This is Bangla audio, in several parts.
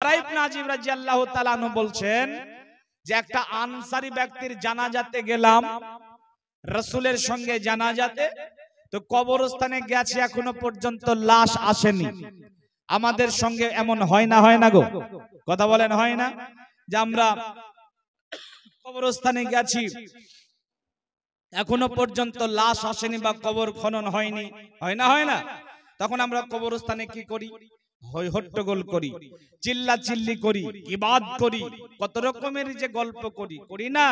বারা ইবনে আজিব রাদিয়াল্লাহু তাআলা আনহু বলছেন যে একটা আনসারী ব্যক্তির জানাজাতে গেলাম রাসূলের সঙ্গে জানাজাতে, তো কবরস্থানে গেছে এখনো পর্যন্ত লাশ আসেনি। আমাদের সঙ্গে এমন হয় না গো? কথা বলেন, হয় না? যে আমরা কবরস্থানে গেছি, এখনো পর্যন্ত লাশ আসেনি বা কবর খনন হয়নি, হয় না? তখন আমরা কবরস্থানে কি করি? হই হট্টগোল করি, চিল্লা চিল্লি করি, ইবাদ করি, কত রকমের যে গল্প করি না?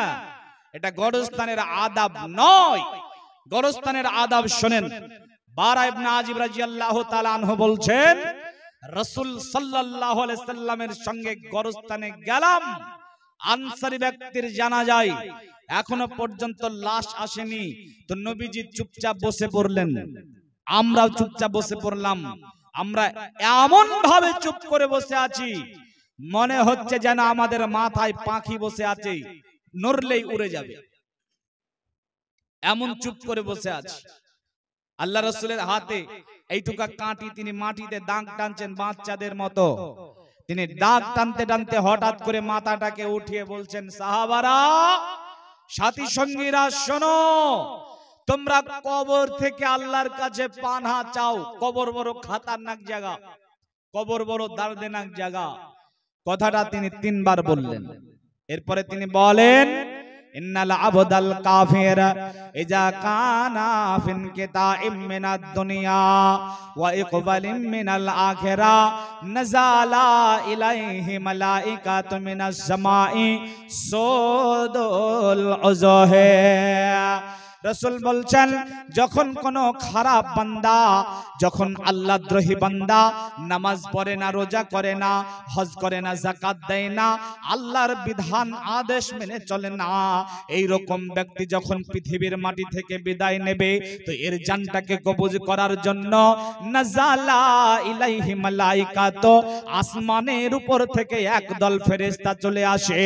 এটা গরস্থানের আদাব নয়। গরস্থানের আদাব শোনেন। বারা ইবনে আজিব রাদিয়াল্লাহু তাআলা আনহু বলছেন রাসূল সাল্লাল্লাহু আলাইহি সাল্লামের সঙ্গে গরস্থানে গেলাম, আনসারী ব্যক্তির জানাজায় এখনো পর্যন্ত লাশ আসেনি। তো নবীজি চুপচাপ বসে পড়লেন, আমরাও চুপচাপ বসে পড়লাম। আমরা এমন ভাবে চুপ করে বসে আছি, মনে হচ্ছে যেন আমাদের মাথায় পাখি বসে আছে, নড়লেই উড়ে যাবে, এমন চুপ করে বসে আছে। আল্লাহ রাসূলের হাতে এইটুকা কাঁটি, তিনি মাটিতে দাগ টানছেন বাচ্চাদের মতো। তিনি দাগ টানতে টানতে হঠাৎ করে মাথাটাকে উঠিয়ে বলছেন, সাহাবারা, সাথী সঙ্গীরা, শোনো, তোমরা কবর থেকে আল্লাহর কাছে পানাহ চাও। কবর বড় খতরনাক জায়গা, কবর বড় দর্দনাক জায়গা। কথাটা তিনি 3 বার বললেন। এরপরে তিনি বলেন, ইন্নাল আবদাল কাফির ইজা কানা ফিন কিতাইম মিনাদ দুনিয়া ওয়া ইকবালিম মিনাল আখিরা নাযালা ইলাইহি মালাইকাতু মিনাস সামাই সুদুল উযহে। রাসূল বলছেন, যখন কোন খারাপ বান্দা, যখন আল্লাহদ্রোহী বান্দা নামাজ পড়ে না, রোজা করে না, হজ করে না, যাকাত দেয় না, আল্লাহর বিধান আদেশ মেনে চলে না, এই রকম ব্যক্তি যখন পৃথিবীর মাটি থেকে বিদায় নেবে, তো এর জানটাকে কবজ করার জন্য নাযালা ইলাইহি মালাইকাতু, আসমানের উপর থেকে একদল ফেরেশতা চলে আসে।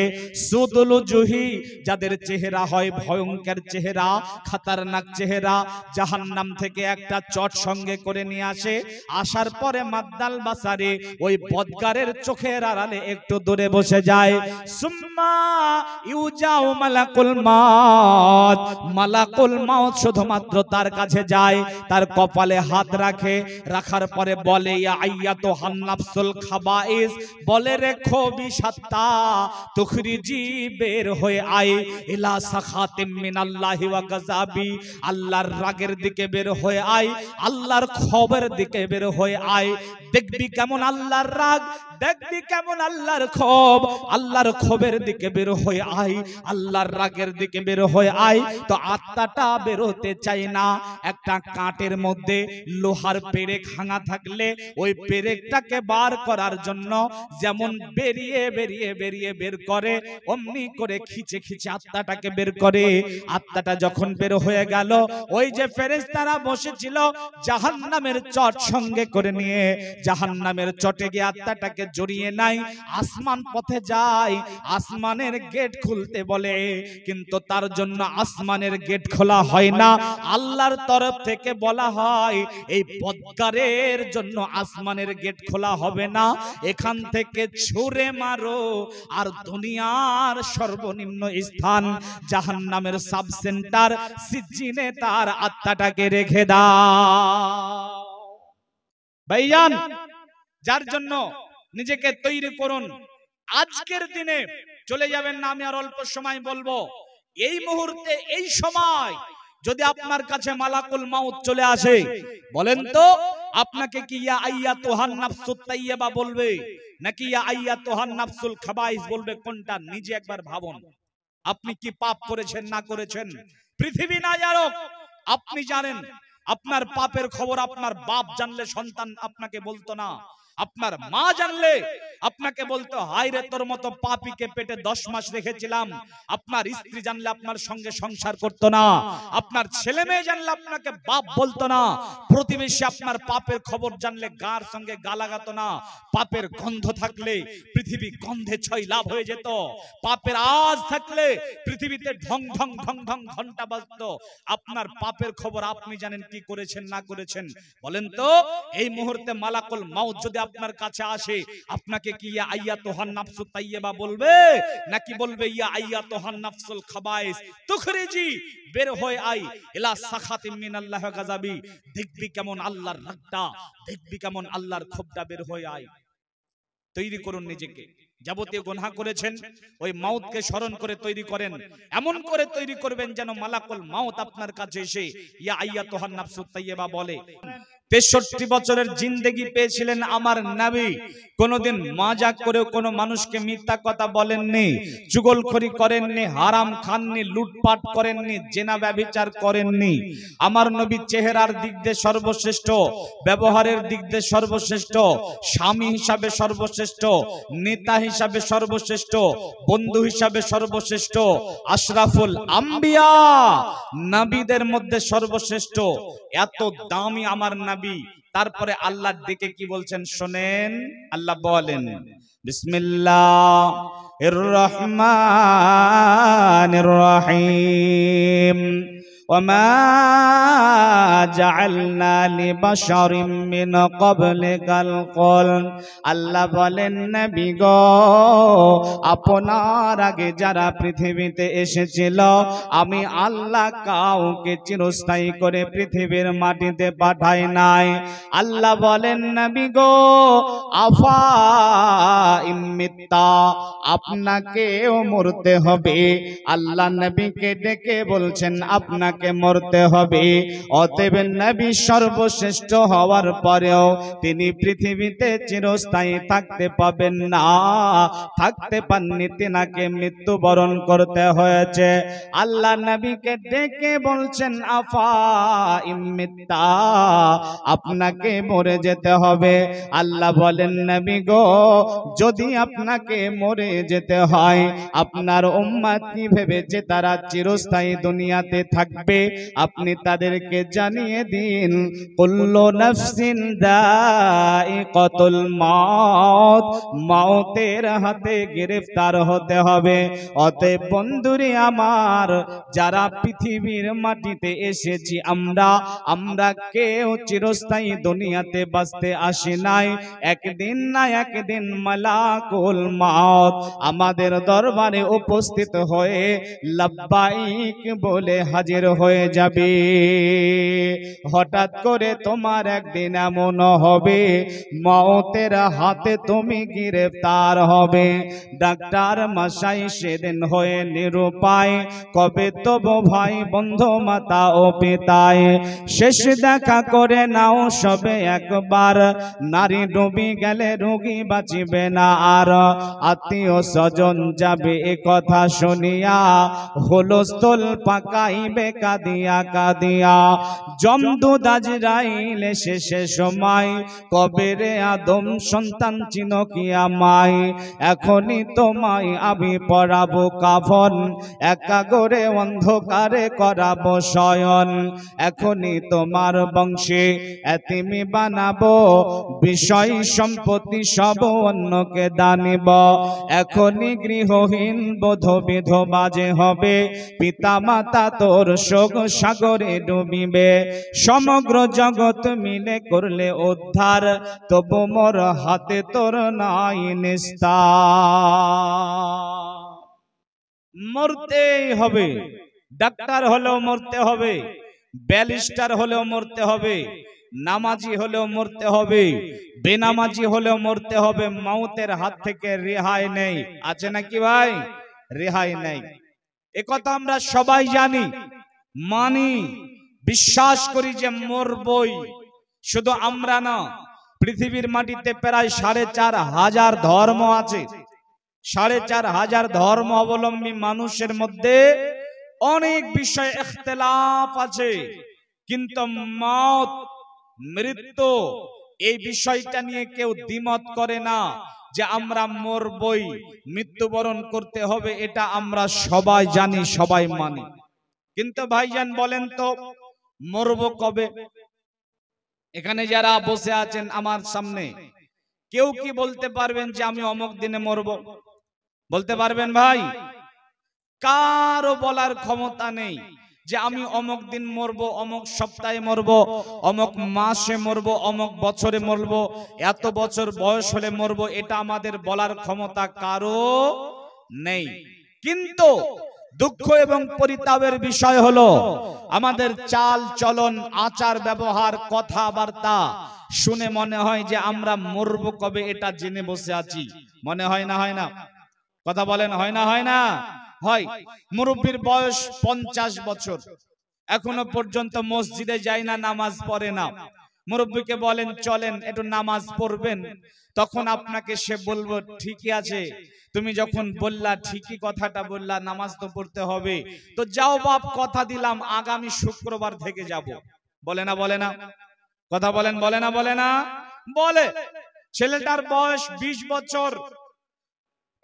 সুদুল উজুহি, যাদের চেহারা হয় ভয়ঙ্কর চেহারা, খতরনাক চেহারা, জাহান্নাম থেকে একটা চট সঙ্গে করে নিয়ে আসে। আসার পরে মাদ্দাল বাসারে, ওই বদগারের চোখের আড়ালে একটু দূরে বসে যায়। সুম্মা ইউজাউ মালাকুল মাউত, মালাকুল মাউত শুধুমাত্র তার কাছে যায়, তার কপালে হাত রাখে, রাখার পরে বলে, ইয়া আইয়াতুহান নাফসুল খাবাইস, বলে রেখো বিষাক্তা, তুখরিজি, বের হয়ে আয়, ইলা সাখাতিম মিনাল্লাহি ওয়া গাযাবি, আল্লাহর রাগের দিকে বের হয়ে আয়, আল্লাহর ক্ষোভের দিকে বের হয়ে আয়। দেখবি কেমন আল্লাহর রাগ, দেখবি কেমন আল্লাহর ক্ষোভ, আল্লাহর ক্ষোভের দিকে বের হয়ে আয়, আল্লাহর রাগের দিকে বের হয়ে আয়। তো আত্মাটা বেরোতে চায় না। একটা কাঠের মধ্যে লোহার পেরেক ভাঙা থাকলে ওই পেরেকটাকে বার করার জন্য যেমন বেরিয়ে বেরিয়ে বেরিয়ে বের করে, অমনি করে খিচে খিচে আত্মাটাকে বের করে। আত্মাটা যখন বের হয়ে গেল, ওই যে ফেরেশতারা বসেছিল জাহান্নামের চট সঙ্গে করে নিয়ে জাহান্নামের চটে গিয়ে আত্মাটাকে জড়িয়ে নাই, আসমান পথে যায়, আসমানের গেট খুলতে বলে, কিন্তু তার জন্য আসমানের গেট খোলা হয় না। আল্লাহর তরফ থেকে বলা হয়, এই বদগারের জন্য আসমানের গেট খোলা হবে না, এখান থেকে ছুঁড়ে মারো আর দুনিয়ার সর্বনিম্ন স্থান জাহান্নামের সাব সেন্টার সিজ্জিনে তার আত্মাটাকে রেখে দাও। ভাইজান, যার জন্য নিজেকে তৈরি করুন। আজকের দিনে চলে যাবেন না, আমি আর অল্প সময় বলবো। এই মুহূর্তে, এই সময় যদি আপনার কাছে মালাকুল মাউত চলে আসে, বলেন তো আপনাকে কি ইয়া আইয়াতুহান নাফসুত তাইয়্যিবা বলবে নাকি ইয়া আইয়াতুহান নাফসুল খাবাইস বলবে? কোনটা নিজে একবার ভাবুন। আপনি কি পাপ করেছেন না করেছেন পৃথিবী না জানুক, আপনি জানেন। আপনার পাপের খবর আপনার বাপ জানলে সন্তান আপনাকে বলতো না, আপনার মা জানলে আপনাকে বলতো, হায় রে তোর মতো পাপীকে পেটে 10 মাস রেখেছিলাম। আপনার স্ত্রী জানলে আপনার সঙ্গে সংসার করতো না, আপনার ছেলে মেয়ে জানলে আপনাকে বাপ বলতো না, প্রতিবেশী আপনার পাপের খবর জানলে গার সঙ্গে গা লাগাতো না। পাপের গন্ধ থাকলে পৃথিবী গন্ধে ছয় লাভ হয়ে যেত, পাপের আওয়াজ থাকলে পৃথিবীতে ঢং ঢং ঢং ঢং ঘন্টা বাজতো। আপনার পাপের খবর আপনি জানেন, কি করেছেন না করেছেন। বলেন তো এই মুহূর্তে মালাকুল মাউত যদি আপনার কাছে আসে, আপনাকে কি ইয়া আইয়াতুহান নাফসুত তাইয়্যিবা বলবে, নাকি বলবে ইয়া আইয়াতুহান নাফসুল খাবাইস তুখরিজি, বের হয়ে আই ইলা সাখাতিম মিনাল্লাহি ওয়া গাযাবি, দেখবি কেমন আল্লাহর রাগটা, দেখবি কেমন আল্লাহর ক্ষোভটা, বের হয়ে আই। তৈরি করুন নিজেকে, যাবতীয় গুনাহ করেছেন ওই মাউতকে স্মরণ করে তৈরি করেন, এমন করে তৈরি করবেন যেন মালাকুল মাউত আপনার কাছে এসে ইয়া আইয়াতুহান নাফসুত তাইয়্যিবা বলে। 63 বছরের জিন্দেগি পেয়েছিলেন আমার নবী, কোনদিন মজাক করেও কোনো মানুষকে মিথ্যা কথা বলেননি, চুগলখড়ি করেননি, হারাম খাননি, লুটপাট করেননি, জেনা ব্যভিচার করেননি। আমার নবী চেহারার দিক দিয়ে সর্বশ্রেষ্ঠ, ব্যবহারের দিক দিয়ে সর্বশ্রেষ্ঠ, স্বামী হিসাবে সর্বশ্রেষ্ঠ, নেতা হিসাবে সর্বশ্রেষ্ঠ, বন্ধু হিসাবে সর্বশ্রেষ্ঠ, আশরাফুল আম্বিয়া, নবীদের মধ্যে সর্বশ্রেষ্ঠ। এত দামি আমার নবী, তারপরে আল্লাহর দিকে কি বলছেন শোনেন। আল্লাহ বলেন বিসমিল্লাহির রহমানির রহিম, ওয়ামা জাআলনা লিবাশারিম মিন ক্বাবলিকাল কলব। আল্লাহ বলেন নবী গো, আপনার আগে যারা পৃথিবীতে এসেছিল আমি আল্লাহ কাউকে চিরস্থায়ী করে পৃথিবীর মাটিতে পাঠাই নাই। আল্লাহ বলেন নবী গো, আফা ইম্মিতা, আপনাকেও মরতে হবে। আল্লাহ নবীকে ডেকে বলছেন আপনাকে মরতে হবে। অতএব নবী সর্বশ্রেষ্ঠ হওয়ার পরেও তিনি পৃথিবীতে চিরস্থায়ী থাকতে পাবেন না, থাকতে পাননি, তিনাকে মৃত্যুবরণ করতে হয়েছে। আল্লাহ নবীকে ডেকে বলছেন আফা ইম্মিতা, আপনাকে মরে যেতে হবে। আল্লাহ বলেন নবী গো, যদি আপনাকে মরে যেতে হয় আপনার উম্মত কি ভেবেছে তারা চিরস্থায়ী দুনিয়াতে থাকবে? আপনি তাদেরকে জানিয়ে দিন কুল্লু নাফসিন যায়িকাতুল মাউত, মাউতের হাতে গ্রেফতার হতে হবে। অতএব বন্ধুরে আমার, যারা পৃথিবীর মাটিতে এসেছি আমরা কেউ চিরস্থায়ী দুনিয়াতে বাঁচতে আসি নাই। একদিন না একদিন মালাকুল মাউত আমাদের দরবারে উপস্থিত হয়ে লাব্বাইক বলে হাজির হয়ে যাবে। হঠাৎ করে তোমার একদিন এমন হবে মওতের হাতে তুমি গ্রেফতার হবে। ডাক্তার মশাই সেদিন হয়ে নিরুপায়, কবে তবু ভাই বন্ধু মাতা ও পিতায় শেষ দেখা করে নাও সবে একবার। নারী ডুবি গেলে রোগী বাঁচিবে না আর, আত্মীয় স্বজন যাবে এ কথা শুনিয়া হুলস্থুল পাকাইবে কাঁদিয়া কাঁদিয়া। যমদূত আজরাইল শেষে সময়, কবে রে আদম সন্তান চিনো কি আমায়? এখনই তোমায় আমি পরাবো কাফন, একা করে অন্ধকারে করাবো শয়ন। এখনই তোমার বংশে এতিমি বানাবো, বিষয় সম্পত্তি সব অন্যকে দানিব। এখনই গৃহহীন বধ বিধবা যে হবে, পিতা মাতা তোর শোক সাগরে ডুবিবে। সমগ্র জগৎ মিলে করলে উদ্ধার, তবু মোর হাতে তোর নাই নিস্তার। মরতেই হবে, ডাক্তার হলেও মরতে হবে, ব্যারিস্টার হলেও মরতে হবে, নামাজি হলেও মরতে হবে, বেনামাজি হলেও মরতে হবে। মওতের হাত থেকে রেহাই নেই, আছে নাকি ভাই? রেহাই নেই, একথা আমরা সবাই জানি, মানি, বিশ্বাস করি যে মরবই। শুধু আমরা না, পৃথিবীর মাটিতে প্রায় 4,500 ধর্ম আছে। 4,500 ধর্ম অবলম্বী মানুষের মধ্যে অনেক বিষয়ে ইখতিলাফ আছে, কিন্তু মওত, মৃত্যু, এই বিষয়টা নিয়ে কেউ দ্বিমত করে না যে আমরা মরবই, মৃত্যুবরণ করতে হবে। এটা আমরা সবাই জানি, সবাই মানি। কিন্তু ভাইজান বলেন তো, মরবো কবে? এখানে যারা বসে আছেন আমার সামনে, কেউ কি বলতে পারবেন যে আমি অমুক দিনে মরবো? বলতে পারবেন ভাই? কারো বলার ক্ষমতা নেই যে আমি অমুক দিন মরবো, অমুক সপ্তাহে মরবো, অমুক মাসে মরবো, অমুক বছরে মরবো, এত বছর বয়স হলে মরবো, এটা আমাদের বলার ক্ষমতা কারো নেই। কিন্তু দুঃখ এবং পরিতাপের বিষয় হলো আমাদের চাল চলন, আচার ব্যবহার, কথাবার্তা শুনে মনে হয় যে আমরা মরবো কবে এটা জেনে বসে আছি। মনে হয় না? হয় না? কথা বলেন, হয় না? হয় না? হয়। মুরব্বির বয়স 50 বছর, এখনো পর্যন্ত মসজিদে যায় না, নামাজ পড়ে না। মুরব্বিকে বলেন চলেন একটু নামাজ পড়বেন, তখন আপনাকে সে বলবো ঠিকই আছে, তুমি যখন বললা, ঠিকই কথাটা বললা, নামাজ তো পড়তে হবে, তো যাও বাপ, কথা দিলাম আগামী শুক্রবার থেকে যাব। বলে না? বলে না? কথা বলেন, বলে না? বলে না? বলে। ছেলেটার বয়স 20 বছর,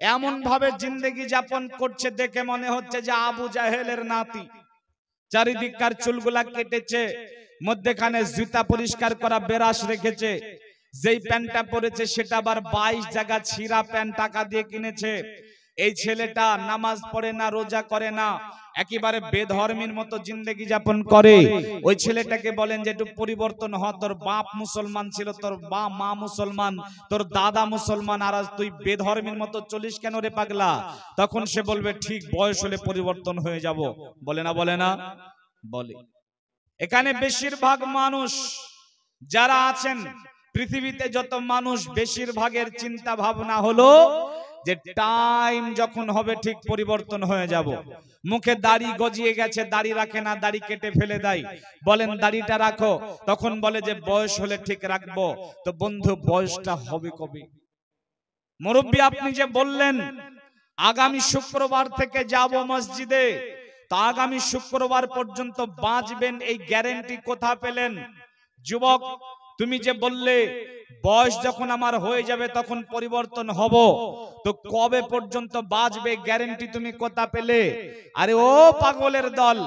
এমন ভাবে জিন্দেগি যাপন করছে দেখে মনে হচ্ছে যে আবু জাহেলের নাতি। চারিদিককার চুলগুলা কেটেছে, মধ্যখানে জুতা পরিষ্কার করা বেরাস রেখেছে, যেই প্যান্টটা পরেছে সেটা আবার 22 জায়গা ছিঁড়া প্যান্ট টাকা দিয়ে কিনেছে। এই ছেলেটা নামাজ পড়ে না, রোজা করে না, একেবারে বেধর্মীর মতো জিন্দেগি যাপন করে। ওই ছেলেটাকে বলেন যে একটু পরিবর্তন হ, তোর বাপ মুসলমান ছিল, তোর মা মুসলমান, তোর দাদা মুসলমান, আর আজ তুই বেধর্মীর মতো চলিস কেন রে পাগলা? তখন সে বলবে ঠিক বয়স হলে পরিবর্তন হয়ে যাব। বলে না? বলে না? বলে। এখানে বেশিরভাগ মানুষ যারা আছেন, পৃথিবীতে যত মানুষ, বেশিরভাগের চিন্তা ভাবনা হলো যে টাইম যখন হবে ঠিক পরিবর্তন হয়ে যাব। মুখে দাড়ি গজিয়ে গেছে, দাড়ি রাখে না, দাড়ি কেটে ফেলে দেয়। বলেন দাড়িটা রাখো, তখন বলে যে বয়স হলে ঠিক রাখবো। তো বন্ধু, বয়সটা হবে কবে? মুরব্বী আপনি যে বললেন আগামী শুক্রবার থেকে যাব মসজিদে, তা আগামী শুক্রবার পর্যন্ত বাঁচবেন এই গ্যারান্টি কোথা পেলেন? যুবক, তুমি যে বললে বয়স যখন আমার হয়ে যাবে তখন পরিবর্তন হব, তো কবে পর্যন্ত বাঁচবে গ্যারান্টি তুমি কোথা পেলে? আরে ও পাগলের দল,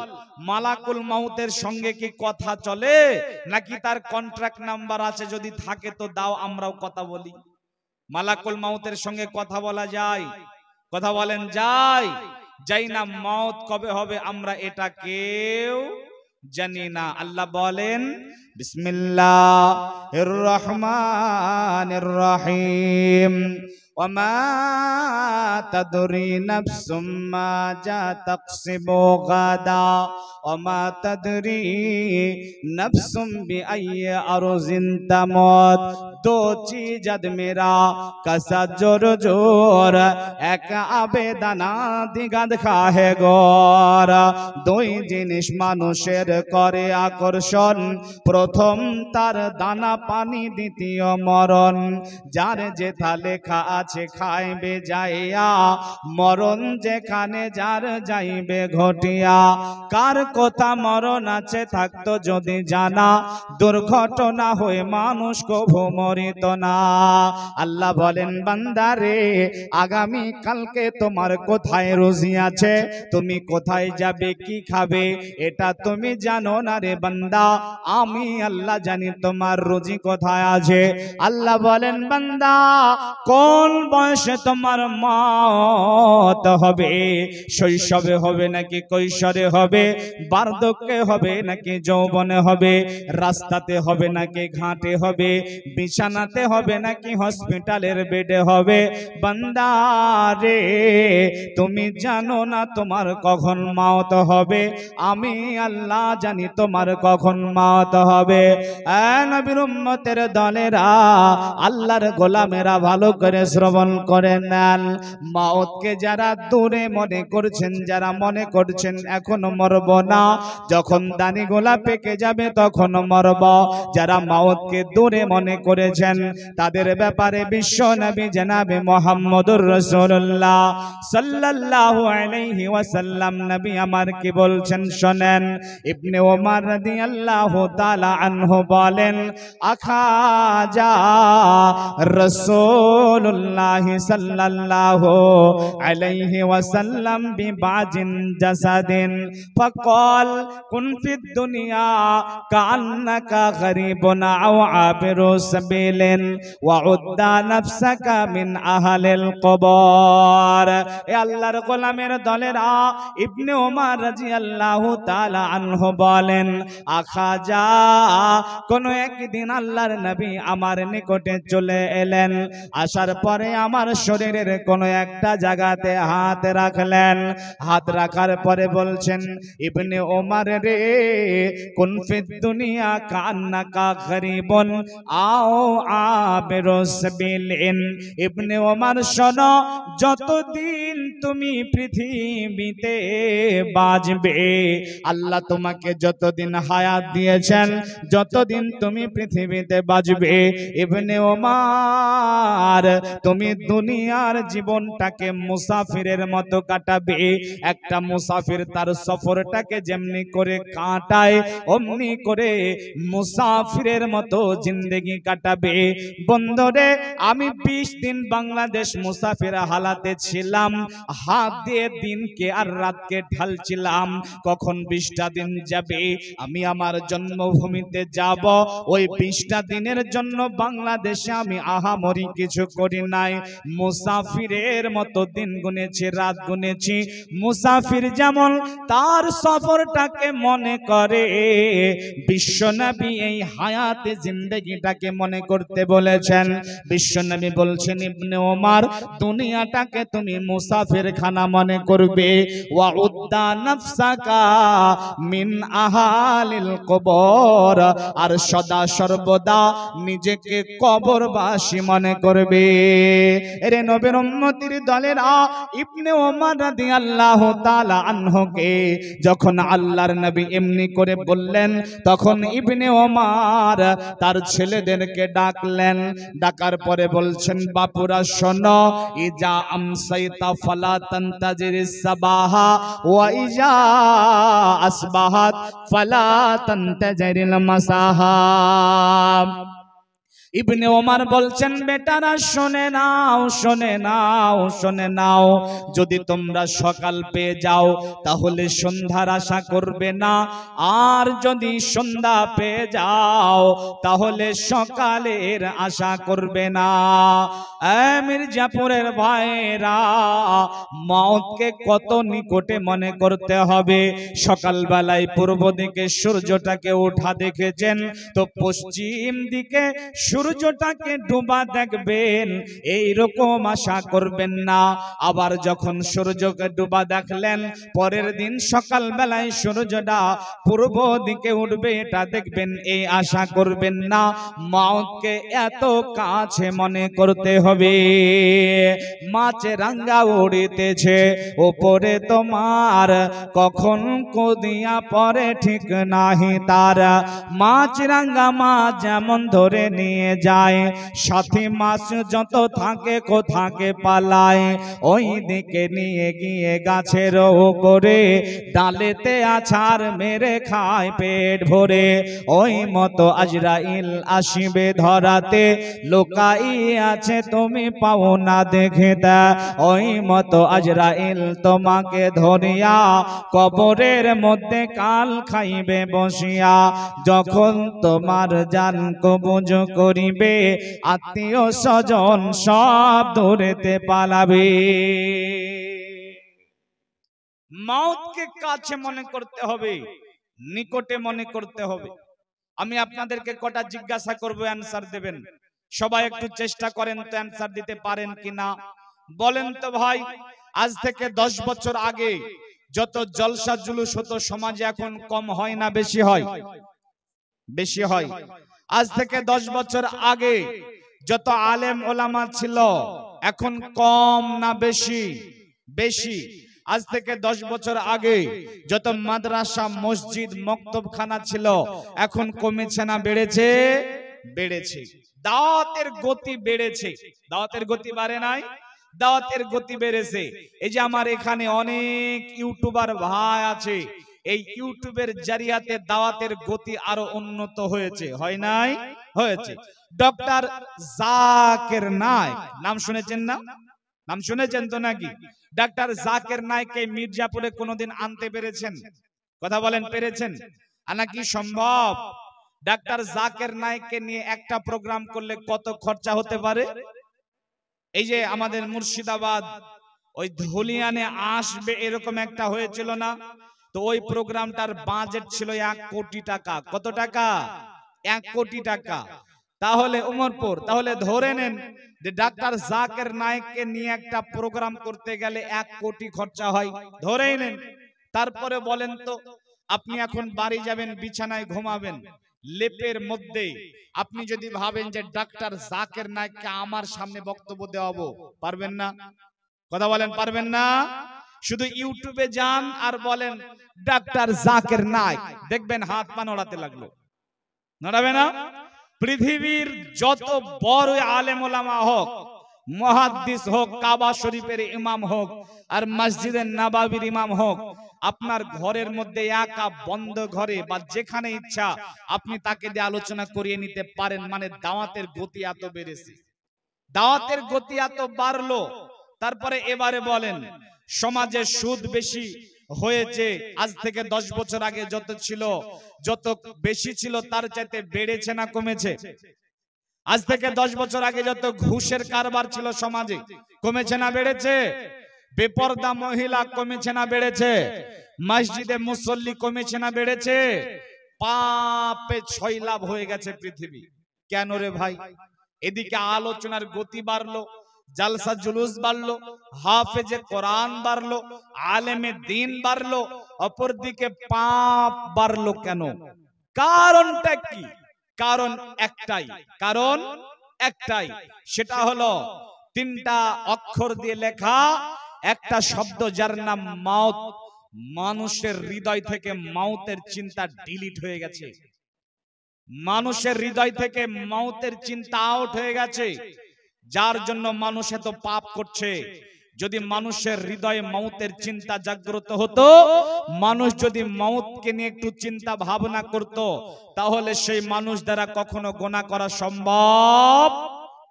মালাকুল মাউতের সঙ্গে কি কথা চলে নাকি তার কন্ট্রাক্ট নাম্বার আছে? যদি থাকে তো দাও, আমরাও কথা বলি। মালাকুল মাউতের সঙ্গে কথা বলা যায়? কথা বলেন, যায়? যাই না। মওত কবে হবে আমরা এটা কেউ জানি না। আল্লাহ বলেন বিসমিল্লাহির রহমানির রহিম, ওয়ামা তাদরি নাফসুম মাযা তাকসিবু গাদা ওয়ামা তাদরি নাফসুম বিআইয়ি আরজিন তামুত। दो चीज मेरा कसा जोर जोर एक आবেদনা দিগাদ খাহে গর। দুই জিনিস মানুষের করে আকর্ষণ, প্রথম তার দানা পানি, দ্বিতীয় মরণ। যার যেথা লেখা আছে খাইবে যাইয়া, মরণ যেখানে যার যাইবে ঘটিয়া। কার কথা মরণ আছে থাকতো যদি জানা, দুর্ঘটনা হয়ে মানুষ কভু মরিত না। আল্লাহ বলেন বান্দারে, আগামী কালকে তোমার কোথায় রুজি আছে, তুমি কোথায় যাবে, কি খাবে, এটা তুমি জানো না রে বান্দা। আমি আল্লাহ জানি তোমার রুজি কোথায় আছে। আল্লাহ বলেন বান্দা, কোন বয়সে তোমার মওত হবে? শৈশবে হবে নাকি কৈশোরে হবে? বার্ধক্যে হবে নাকি যৌবনে হবে? রাস্তাতে হবে নাকি ঘাটে হবে? বিছানাতে হবে নাকি হসপিটালের বেডে হবে? বান্দা রে, তুমি জানো না তোমার কখন মওত হবে। আমি আল্লাহ জানি তোমার কখন মওত হবে। এ নবীর উম্মতের দলেরা, আল্লাহর গোলামেরা, ভালো করে শ্রবণ করে নেন। মওতকে যারা দূরে মনে করছেন, যারা মনে করছেন এখনো মরব না, যখন দানি গোলা পেকে যাবে তখন মরব, যারা মওতকে দূরে মনে করেছেন তাদের ব্যাপারে বিশ্ব নবী জনাবে মুহাম্মদুর রাসূলুল্লাহ সাল্লাল্লাহু আলাইহি ওয়াসাল্লাম নবী আমার কি বলছেন শুনেন। ইবনে ওমর রাদিয়াল্লাহু তাআলা আনহু বলেন, আখাজা রাসূলুল্লাহ রাসূলুল্লাহ সাল্লাল্লাহু আলাইহি ওয়াসাল্লাম বিবাজিন জাসাদিন ফাকাল কুন ফিদ দুনিয়া কান্নাকা গরীবুন আও আবিরু সাবিলিন ওয়া উদ্দা নাফসাকা মিন আহলিল কবর। এ আল্লাহর গোলামের দলেরা, ইবনে ওমর রাদিয়াল্লাহু তাআলা আনহু বলেন, আখাজা কোন একদিন আল্লাহর নবী আমার নিকটে চলে এলেন, আসার পরে আমার শরীরের কোন একটা জায়গাতে হাত রাখলেন, হাত রাখার পরে বলছেন, ইবনে ওমর রে, কুন ফিদ দুনিয়া কান্নাকা গরীবুন আও আবিরু সাবিলিন। ইবনে ওমর শোনো, যতদিন তুমি পৃথিবীতে বাঁচবে, আল্লাহ তোমাকে যতদিন হায়াত দিয়েছেন, যতদিন তুমি পৃথিবীতে বাঁচবে, ইবনে ওমর তুমি দুনিয়ার জীবনটাকে মুসাফিরের মতো কাটাবে। একটা মুসাফির তার সফরটাকে যেমনি করে কাটায়, অমনি করে মুসাফিরের মতো জিন্দেগি কাটাবে। বন্ধুরে, আমি 20 দিন বাংলাদেশ মুসাফির হালাতে ছিলাম, হাত দিয়ে দিনকে আর রাতকে ঢালছিলাম। কখন 20টা দিন যাবে, আমি আমার জন্মভূমিতে যাব। ওই 20টা দিনের জন্য বাংলাদেশে আমি আহামরি কিছু করি নাই, মুসাফিরের মতো দিন গুনেছি, রাত গুনেছি। মুসাফির যেমন তার সফরটাকে মনে করে, বিশ্বনবী এই হায়াতে জিন্দেগিটাকে মনে করতে বলেছেন। বিশ্বনবী বলছেন, ইবনে ওমর দুনিয়াটাকে তুমি মুসাফির খানা মনে করবে। ওয়া উদ্দা নাফসাকা মিন আহালিল কবর, আর সদা সর্বদা নিজেকে কবরবাসী মনে করবে। এরে নবীর উম্মতির দলেরা, ইবনে ওমর রাদিয়াল্লাহু তাআলা আনহুকে যখন আল্লাহর নবী এমনি করে বললেন, তখন ইবনে ওমর তার ছেলেদেরকে ডাকলেন। ডাকার পরে বলছেন, বাপুরা শোনো, ইজা আমসাইতা ফালা তানতাজিরিস সাবাহা ওয়া ইজা আসবাহাত ফালা তানতাজিরিল মাসাহা। ইবনে ওমর বলছেন, বেটারা শুনে নাও, শুনে নাও, শুনে নাও, যদি তোমরা সকাল পেয়ে যাও তাহলে সন্ধ্যার আশা করবে না, আর যদি সন্ধ্যা পেয়ে যাও তাহলে সকালের আশা করবে না। মির্জাপুরের ভাইরা, মওতকে কত নিকটে মনে করতে হবে। সকালবেলায় পূর্ব দিকে সূর্যটাকে ওঠা দেখেছেন, তো পশ্চিম দিকে সূর্যটাকে ডুবা দেখবেন, এই রকম আশা করবেন না। আবার যখন সূর্যকে ডুবা দেখলেন, পরের দিন সকাল বেলায় সূর্যটা পূর্ব দিকে উঠবে, এটা দেখবেন, এই আশা করবেন না। মওতকে এত কাছে মনে করতে হবে। মাছরাঙ্গা উড়িতেছে উপরে তোমার, কখন কদিয়া পরে ঠিক নাহি তার। মাছরাঙ্গা মাছ যেমন ধরে নিয়ে যায়, সাথে মাছ যত থাকে কোথাকে পালায়, ওই দিকে নিয়ে গিয়ে গাছের উপরে ডালেতে আছাড় মেরে খায় পেট ভরে। ওই মতো আজরাইল আসিবে ধরাতে, লোকাই আছে তুমি পাও না দেখে তা। ওই মতো আজরাইল তোমাকে ধরিয়া কবরের মধ্যে কাল খাইবে বসিয়া। যখন তোমার জান কবজ করিবে, আত্মীয় স্বজন সব দূরেতে পালাবে। মওতকে কাছে মনে করতে হবে, নিকটে মনে করতে হবে। আমি আপনাদেরকে কটা জিজ্ঞাসা করব, অ্যানসার দেবেন। সবাই একটু চেষ্টা করেন তো অ্যানসার দিতে পারেন কিনা বলেন তো ভাই। আজ থেকে 10 বছর আগে যত জলসা জুলুস হতো সমাজে, এখন কম হয় না বেশি হয়? বেশি হয়। আজ থেকে 10 বছর আগে যত আলেম ওলামা ছিল, এখন কম না বেশি? বেশি। আজ থেকে 10 বছর আগে যত মাদ্রাসা মসজিদ মক্তবখানা ছিল, এখন কমেছে না বেড়েছে? বেড়েছে। দাওয়াতের গতি বেড়েছে, দাওয়াতের গতি বাড়ে নাই, দাওয়াতের গতি বেড়েছে। এই যে আমার এখানে অনেক ইউটিউবার ভাই আছে, এই ইউটিউবের জারিয়াতে দাওয়াতের গতি আরো উন্নত হয়েছে, হয় নাই? হয়েছে। ডক্টর জাকির নায়েক, নাম শুনেছেন না? নাম শুনেছেন তো নাকি? ডক্টর জাকির নায়েককে মির্জাপুরে কোনোদিন আনতে পেরেছেন? কথা বলেন, পেরেছেন? আনা কি সম্ভব? ডক্টর জাকির নায়েককে নিয়ে একটা প্রোগ্রাম করলে কত খরচা হতে পারে? এই যে আমাদের মুর্শিদাবাদ ওই ধুলিয়ানে আসবে এরকম একটা হয়েছিল না, তো ওই প্রোগ্রামটার বাজেট ছিল 1 কোটি টাকা। কত টাকা? 1 কোটি টাকা। তাহলে উমরপুর, তাহলে ধরে নেন যে ডাক্তার জাকির নায়েককে নিয়ে একটা প্রোগ্রাম করতে গেলে 1 কোটি খরচা হয়, ধরেই নেন। তারপরে বলেন তো, আপনি এখন বাড়ি যাবেন, বিছানায় ঘুমাবেন, লেপের মধ্যে আপনি যদি ভাবেন যে ডাক্তার জাকির নায়েককে আমার সামনে বক্তব্য দেওয়াবো, পারবেন না? কথা বলেন, পারবেন না? শুধু ইউটিউবে যান আর বলেন ডাক্তার জাকির নায়েক, দেখবেন হাত পা নড়াতে লাগলো। নড়াবে না? পৃথিবীর যত বড় আলেম ওলামা হোক, মুহাদ্দিস হোক, কাবা শরীফের ইমাম হোক আর মসজিদে নববীর ইমাম হোক, আপনার ঘরের মধ্যে একা বন্ধ ঘরে বা যেখানে ইচ্ছা আপনি তাকে দিয়ে আলোচনা করিয়ে নিতে পারেন। মানে দাওয়াতের গতি এত বেড়েছে, দাওয়াতের গতি এত বাড়লো। তারপরে এবারে বলেন, সমাজে সুদ বেশি হয়েছে, আজ থেকে 10 বছর আগে যত ছিল, যত বেশি ছিল তার চাইতে বেড়েছে না কমেছে? আজ থেকে 10 বছর আগে যত ঘুষের কারবার ছিল সমাজে, কমেছে না বেড়েছে? বেপরদা মহিলা কমেছে না বেড়েছে? মসজিদে মুসল্লি কমেছে না বেড়েছে? পাপে ছয়লাভ হয়ে গেছে পৃথিবী। কেন রে ভাই? এদিকে আলোচনার গতি বাড়লো, জালসা জুলুস বাড়লো, হাফেজে কোরআন বাড়লো, আলেমে দ্বীন বাড়লো, অপরদিকে পাপ বাড়লো কেন? কারণটা কি? কারণ একটাই, কারণ একটাই, সেটা হলো 3টা অক্ষর দিয়ে লেখা একটা শব্দ, যার নাম মাউত। মানুষের হৃদয় থেকে মাউতের চিন্তা ডিলিট হয়ে গেছে, মানুষের হৃদয় থেকে মাউতের চিন্তা আউট হয়ে গেছে, যার জন্য মানুষ এত পাপ করছে। যদি মানুষের হৃদয়ে মাউতের চিন্তা জাগ্রত হতো, মানুষ যদি মাউতকে নিয়ে একটু চিন্তা ভাবনা করত, তাহলে সেই মানুষ দ্বারা কখনো গুনাহ করা সম্ভব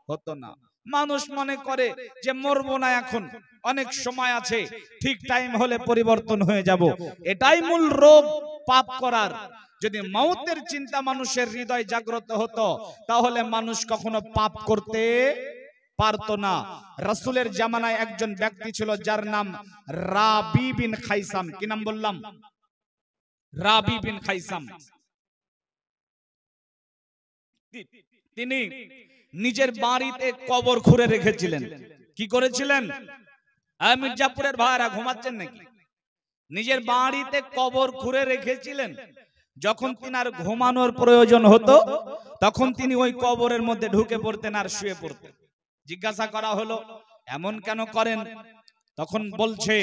হতো না। মানুষ মনে করে যে মরবো না, এখন অনেক সময় আছে, ঠিক টাইম হলে পরিবর্তন হয়ে যাব। এটাই মূল রোগ পাপ করার। যদি মাউতের চিন্তা মানুষের হৃদয় জাগ্রত হতো, তাহলে মানুষ কখনো পাপ করতে পারতো না। রাসূলের জামানায় একজন ব্যক্তি ছিল যার নাম রাবি বিন খাইসাম। কি নাম বললাম? রাবি বিন খাইসাম। তিনি নিজের বাড়িতে কবর খুঁড়ে রেখেছিলেন। কি করেছিলেন? মির্জাপুরের ভাইরা ঘুমাচ্ছেন নাকি? নিজের বাড়িতে কবর খুঁড়ে রেখেছিলেন। যখন তিনার ঘুমানোর প্রয়োজন হতো, তখন তিনি ওই কবরের মধ্যে ঢুকে পড়তেন আর শুয়ে পড়তেন। জিজ্ঞাসা করা হলো, এমন কেন করেন? তখন বলছে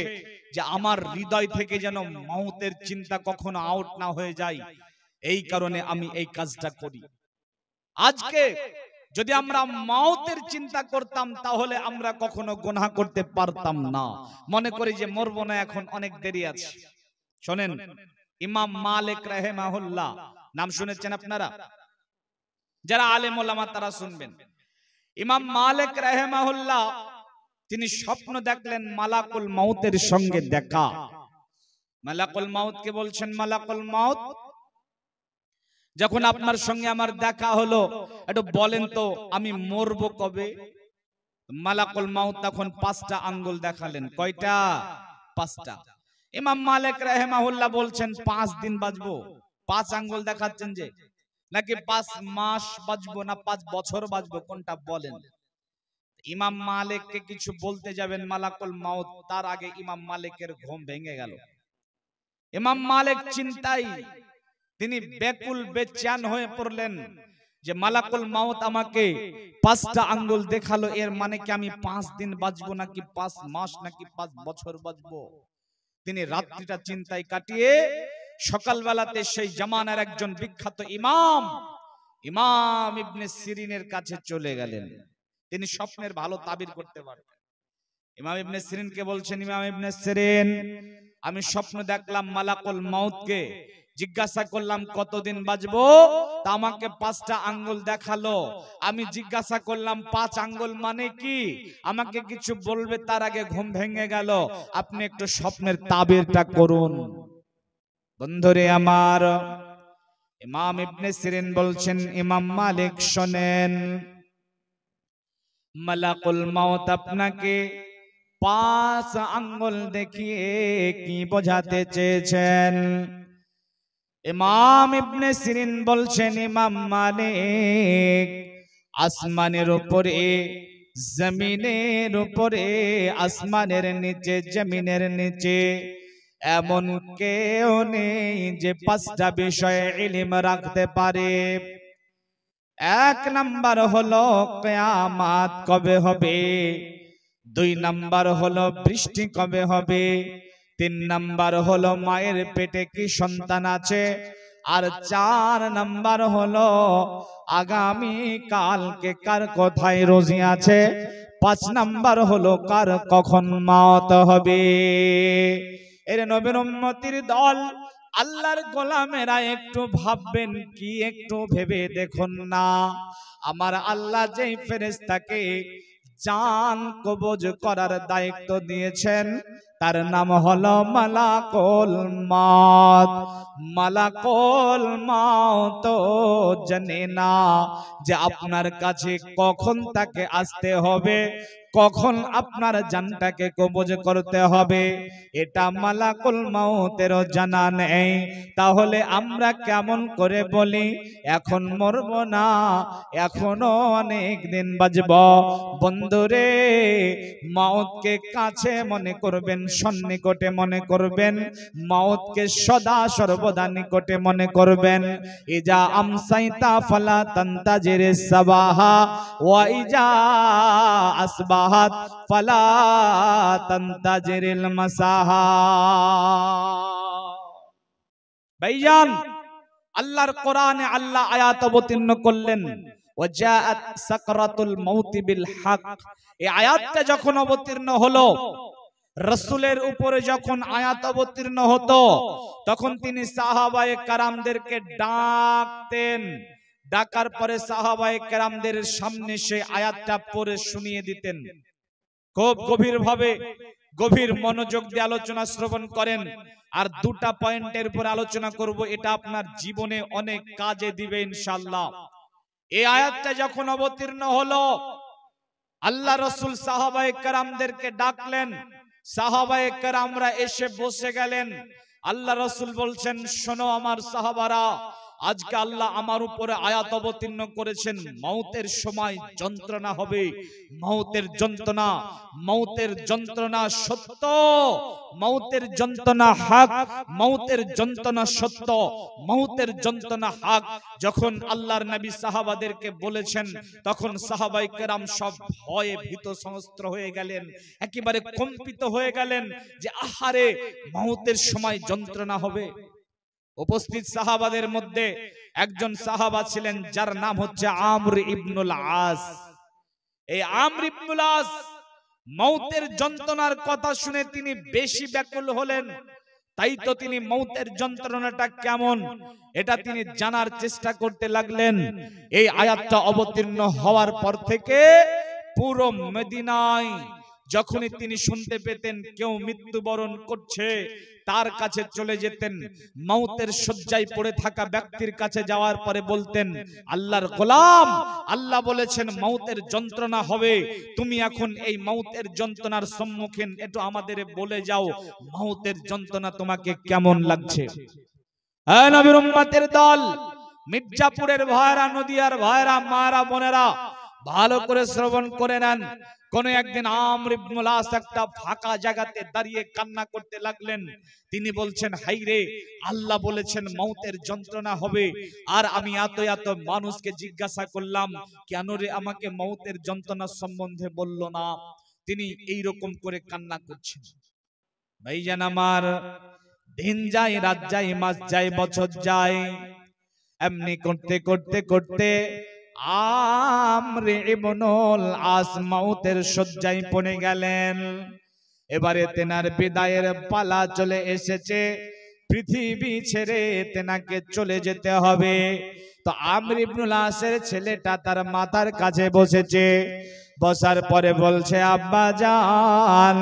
যে আমার হৃদয় থেকে যেন মওতের চিন্তা কখনো আউট না হয়ে যায়, এই কারণে আমি এই কাজটা করি। আজকে যদি আমরা মওতের চিন্তা করতাম, তাহলে আমরা কখনো গুনাহ করতে পারতাম না। মনে করি যে মরবো না, এখন অনেক দেরি আছে। শোনেন, ইমাম মালিক রাহিমাহুল্লাহ, নাম শুনেছেন আপনারা? যারা আলেম ওলামা তারা শুনবেন। ইমাম মালিক রাহিমাহুল্লাহ তিনি স্বপ্ন দেখলেন মালাকুল মাউতের সঙ্গে দেখা। মালাকুল মাউত কে বলছেন, মালাকুল মাউত, যখন আপনার সঙ্গে আমার দেখা হলো, একটু বলেন তো আমি মরবো কবে? মালাকুল মাউত তখন 5টা আঙ্গুল দেখালেন। কয়টা? 5টা। ইমাম মালিক রাহিমাহুল্লাহ বলছেন 5 দিন বাঁচবো। 5 আঙ্গুল দেখাচ্ছেন যে, নাকি 5 মাস বাঁচবো, না 5 বছর বাঁচবো, কোনটা বলেন? ইমাম মালিককে কিছু বলতে যাবেন মালাকুল মাউত, তার আগে ইমাম মালিকের ঘুম ভেঙে গেল। ইমাম মালিক চিন্তায় তিনি বেকুল বেচैन হয়ে পড়লেন যে মালাকুল মাউত আমাকে 5টা আঙ্গুল দেখালো, এর মানে কি আমি 5 দিন বাঁচবো, নাকি 5 মাস, নাকি 5 বছর বাঁচবো? তিনি রাত্রিটা চিন্তায় কাটিয়ে সকালবেলাতে সেই জামানার একজন বিখ্যাত ইমাম, ইমাম ইবনে সিরিনের কাছে চলে গেলেন। তিনি স্বপ্নের ভালো তাবির করতে পারতেন। ইমাম ইবনে সিরিনকে বলছেন, ইমাম ইবনে সিরিন, আমি স্বপ্ন দেখলাম মালাকুল মাউতকে জিজ্ঞাসা করলাম কতদিন বাঁচবো, তা আমাকে 5টা আঙ্গুল দেখালো। আমি জিজ্ঞাসা করলাম 5 আঙ্গুল মানে কি, আমাকে কিছু বলবে তার আগে ঘুম ভেঙে গেল। আপনি একটু স্বপ্নের তাবিরটা করুন। বন্ধুরে আমার, ইমাম ইবনে সিরিন বলছেন, ইমাম মালিক শোনেন, মালাকুল মাউত আপনাকে 5 আঙ্গুল দেখিয়ে কি বোঝাতে চেয়েছেন? ইমাম ইবনে সিরিন বলছেন, ইমাম মালিক আসমানের উপরে, জমিনের উপরে, আসমানের নিচে, জমিনের নিচে এমন কেউ নেই যে 5টা বিষয়ে ইলম রাখতে পারে। 1 নাম্বার হলো কিয়ামত কবে হবে, 2 নাম্বার হলো বৃষ্টি কবে হবে, 3 নাম্বার হলো মায়ের পেটে কি সন্তান আছে, আর 4 নাম্বার হলো আগামী কালকে কার কোথায় রোজি আছে, 5 নাম্বার হলো কার কখন মওত হবে। এর নবীর উম্মতির দল, আল্লাহর গোলামেরা একটু ভাববেন কি, একটু ভেবে দেখুন না, আমার আল্লাহ যেই ফেরেশতাকে জান কবজ করার দায়িত্ব দিয়েছেন তার নাম হলো মালাকুল মাউত। মালাকুল মাউত জানে না যে আপনার কাছে কখন তাকে আসতে হবে, কখন আপনার জানটাকে কবজ করতে হবে, এটা মালাকুল মাউতেরও জানা নেই। তাহলে আমরা কেমন করে বলি এখন মরব না, এখনো অনেক দিন বাঁচব? বন্ধুরে, মাউতকে কাছে মনে করবেন, সন্নিকটে মনে করবেন, মাউতকে সদা সর্বদা নিকটে মনে করবেন। ইজা আমসাইতা ফালা তান্তাজিরিস সাবাহা ওয়া ইজা আসবাহাত ফালা তান্তাজিরিল মাসাহা। ভাইজান, আল্লাহর কোরআনে আল্লাহ আয়াত অবতীর্ণ করলেন, ওয়াজাআত সাকরাতুল মাউত বিল হক। এই আয়াতটা যখন অবতীর্ণ হলো, রাসূলের উপরে যখন আয়াত অবতীর্ণ হতো, তখন তিনি সাহাবায়ে কেরামদেরকে ডাকতেন। ডাকার পরে সাহাবায়ে কেরামদের সামনে সে আয়াতটা পড়ে শুনিয়ে দিতেন। খুব গভীরভাবে, গভীর মনোযোগ দিয়ে আলোচনা শ্রবণ করেন। আর 2টা পয়েন্টের উপর আলোচনা করব, এটা আপনার জীবনে অনেক কাজে দিবে ইনশাআল্লাহ। এই আয়াতটা যখন অবতীর্ণ হলো, আল্লাহ রাসূল সাহাবায়ে কেরামদেরকে ডাকলেন, সাহাবায়ে কেরামরা এসে বসে গেলেন। আল্লাহ রাসূল বলছেন, শোনো আমার সাহাবারা, আজকে আল্লাহ আমার উপরে আয়াত অবতীর্ণ করেছেন, মওতের সময় যন্ত্রণা হবে, মওতের যন্ত্রণা, মওতের যন্ত্রণা সত্য, মওতের যন্ত্রণা হক, মওতের যন্ত্রণা সত্য, মওতের যন্ত্রণা হক। যখন আল্লাহর নবী সাহাবাদেরকে বলেছেন, তখন সাহাবায়ে কেরাম সব ভয়ে ভীত সন্ত্রস্ত হয়ে গেলেন, একেবারে কম্পিত হয়ে গেলেন যে আহারে, মওতের সময় যন্ত্রণা হবে। উপস্থিত সাহাবাদের মধ্যে একজন সাহাবা ছিলেন যার নাম হচ্ছে আমর ইবনুল আস। এই আমর ইবনুল আস মওতের যন্ত্রণার কথা শুনে তিনি বেশি ব্যাকুল হলেন। তাই তো তিনি মওতের যন্ত্রণাটা কেমন এটা তিনি জানার চেষ্টা করতে লাগলেন। এই আয়াতটা অবতীর্ণ হওয়ার পর থেকে পুরো মদিনায় যখনই তিনি শুনতে পেতেন কেউ মৃত্যুবরণ করছে, তার কাছে চলে যেতেন। মওতের শয্যায় পড়ে থাকা ব্যক্তির কাছে যাওয়ার পরে বলতেন, আল্লাহর গোলাম, আল্লাহ বলেছেন মওতের যন্ত্রণা হবে, তুমি এখন এই মওতের যন্ত্রণার সম্মুখীন, একটু আমাদের বলে যাও মওতের যন্ত্রণা তোমাকে কেমন লাগছে। হে নবীর উম্মতের দল, মির্জাপুরের ভাইরা, নদিয়ার ভাইরা, মারা বোনেরা, ভালো করে শ্রবণ করে নেন। কোন একদিন আমর ইবনুল আস একটা ফাঁকা জায়গাতে দাঁড়িয়ে কান্না করতে লাগলেন। তিনি বলছেন, হাই রে, আল্লাহ বলেছেন মওতের যন্ত্রণা হবে, আর আমি এত এত মানুষকে জিজ্ঞাসা করলাম, কেন রে আমাকে মওতের যন্ত্রণা সম্বন্ধে বলল না? তিনি এই রকম করে কান্না করছেন। ভাইজান আমার, দিন যায়, রাত যায়, মাস যায়, বছর যায়, এমনি করতে করতে করতে আমর ইবনুল আস মওতের শয্যায় পড়ে গেলেন। এবারে তেনার বিদায়ের পালা চলে এসেছে। পৃথিবী ছেড়ে তেনাকে চলে যেতে হবে। তো আমর ইবনুল আসের ছেলেটা তার মাথার কাছে বসেছে, বসার পরে বলছে, আব্বা জান,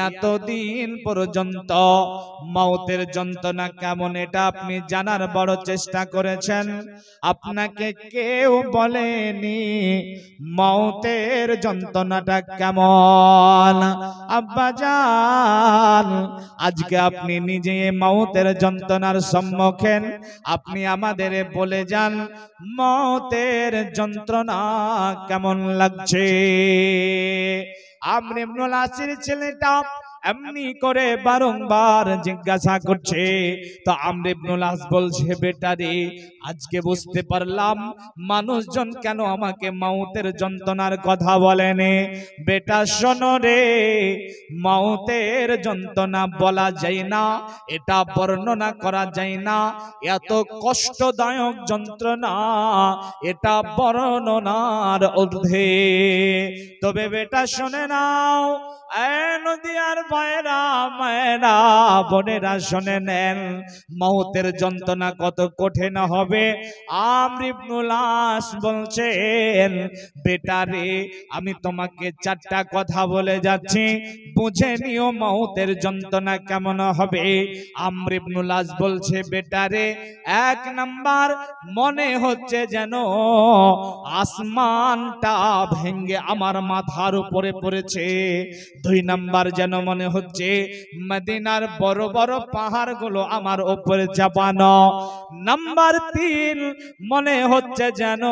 এতদিন পর্যন্ত মওতের যন্ত্রণা কেমন এটা আপনি জানার বড় চেষ্টা করেছেন, আপনাকে কেউ বলেনি মওতের যন্ত্রণাটা কেমন। আব্বা জান, আজকে আপনি নিজে মওতের যন্ত্রণার সম্মুখীন, আপনি আমাদের বলে যান মওতের যন্ত্রণা কেমন লাগছে। আমর ইবনুল আসের ছেলেটা এমনি করে বারংবার জিজ্ঞাসা করছে। তো আমর ইবনুল আস বলছে, বেটা রে, আজকে বুঝতে পারলাম মানুষজন কেন আমাকে মওতের যন্ত্রণার কথা বলেনি। বেটা শোনো রে, মওতের যন্ত্রণা বলা যায় না, এটা বর্ণনা করা যায় না, এত কষ্টদায়ক যন্ত্রণা এটা বর্ণনার ঊর্ধ্বে। তবে বেটা শুনে নাও, নদিয়ার ভাইরা মায়েরা বোনেরা শুনে নেন, মওতের যন্ত্রণা কত কঠিন হবে। আমর ইবনুল আস বলছেন, বেটা রে, আমি তোমাকে চারটা কথা বলে যাচ্ছি, বুঝে নিও মওতের যন্ত্রণা কেমন হবে। আমর ইবনুল আস বলছে, বেটা রে, এক নাম্বার, মনে হচ্ছে যেন আসমানটা ভেঙে আমার মাথার উপরে পড়েছে। দুই নাম্বার, যেন মনে হচ্ছে মদিনার বড় বড় পাহাড়গুলো আমার উপরে চাপানো। নাম্বার তিন, মনে হচ্ছে যেন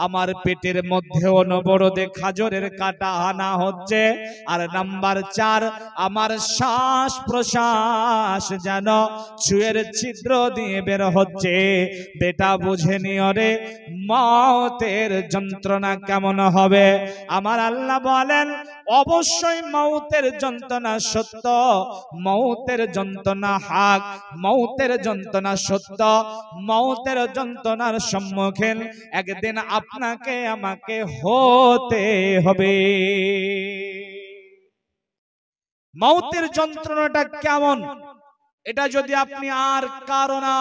আমার পেটের মধ্যে অনবরতে খাজরের কাটা আনা হচ্ছে। আর নাম্বার চার, আমার শ্বাস প্রশ্বাস যেন চুয়ের ছিদ্র দিয়ে বের হচ্ছে। বেটা বুঝে নিও রে, মওতের যন্ত্রণা কেমন হবে। আমার আল্লাহ বলেন, অবশ্যই মওতের যন্ত্রণা সত্য, মওতের যন্ত্রণা হক, মওতের যন্ত্রণা সত্য। মওতের যন্ত্রণার সম্মুখীন একদিন আপনাকে আমাকে হতে হবে। মওতের যন্ত্রণাটা কেমন, এটা যদি আপনি আর কারো না,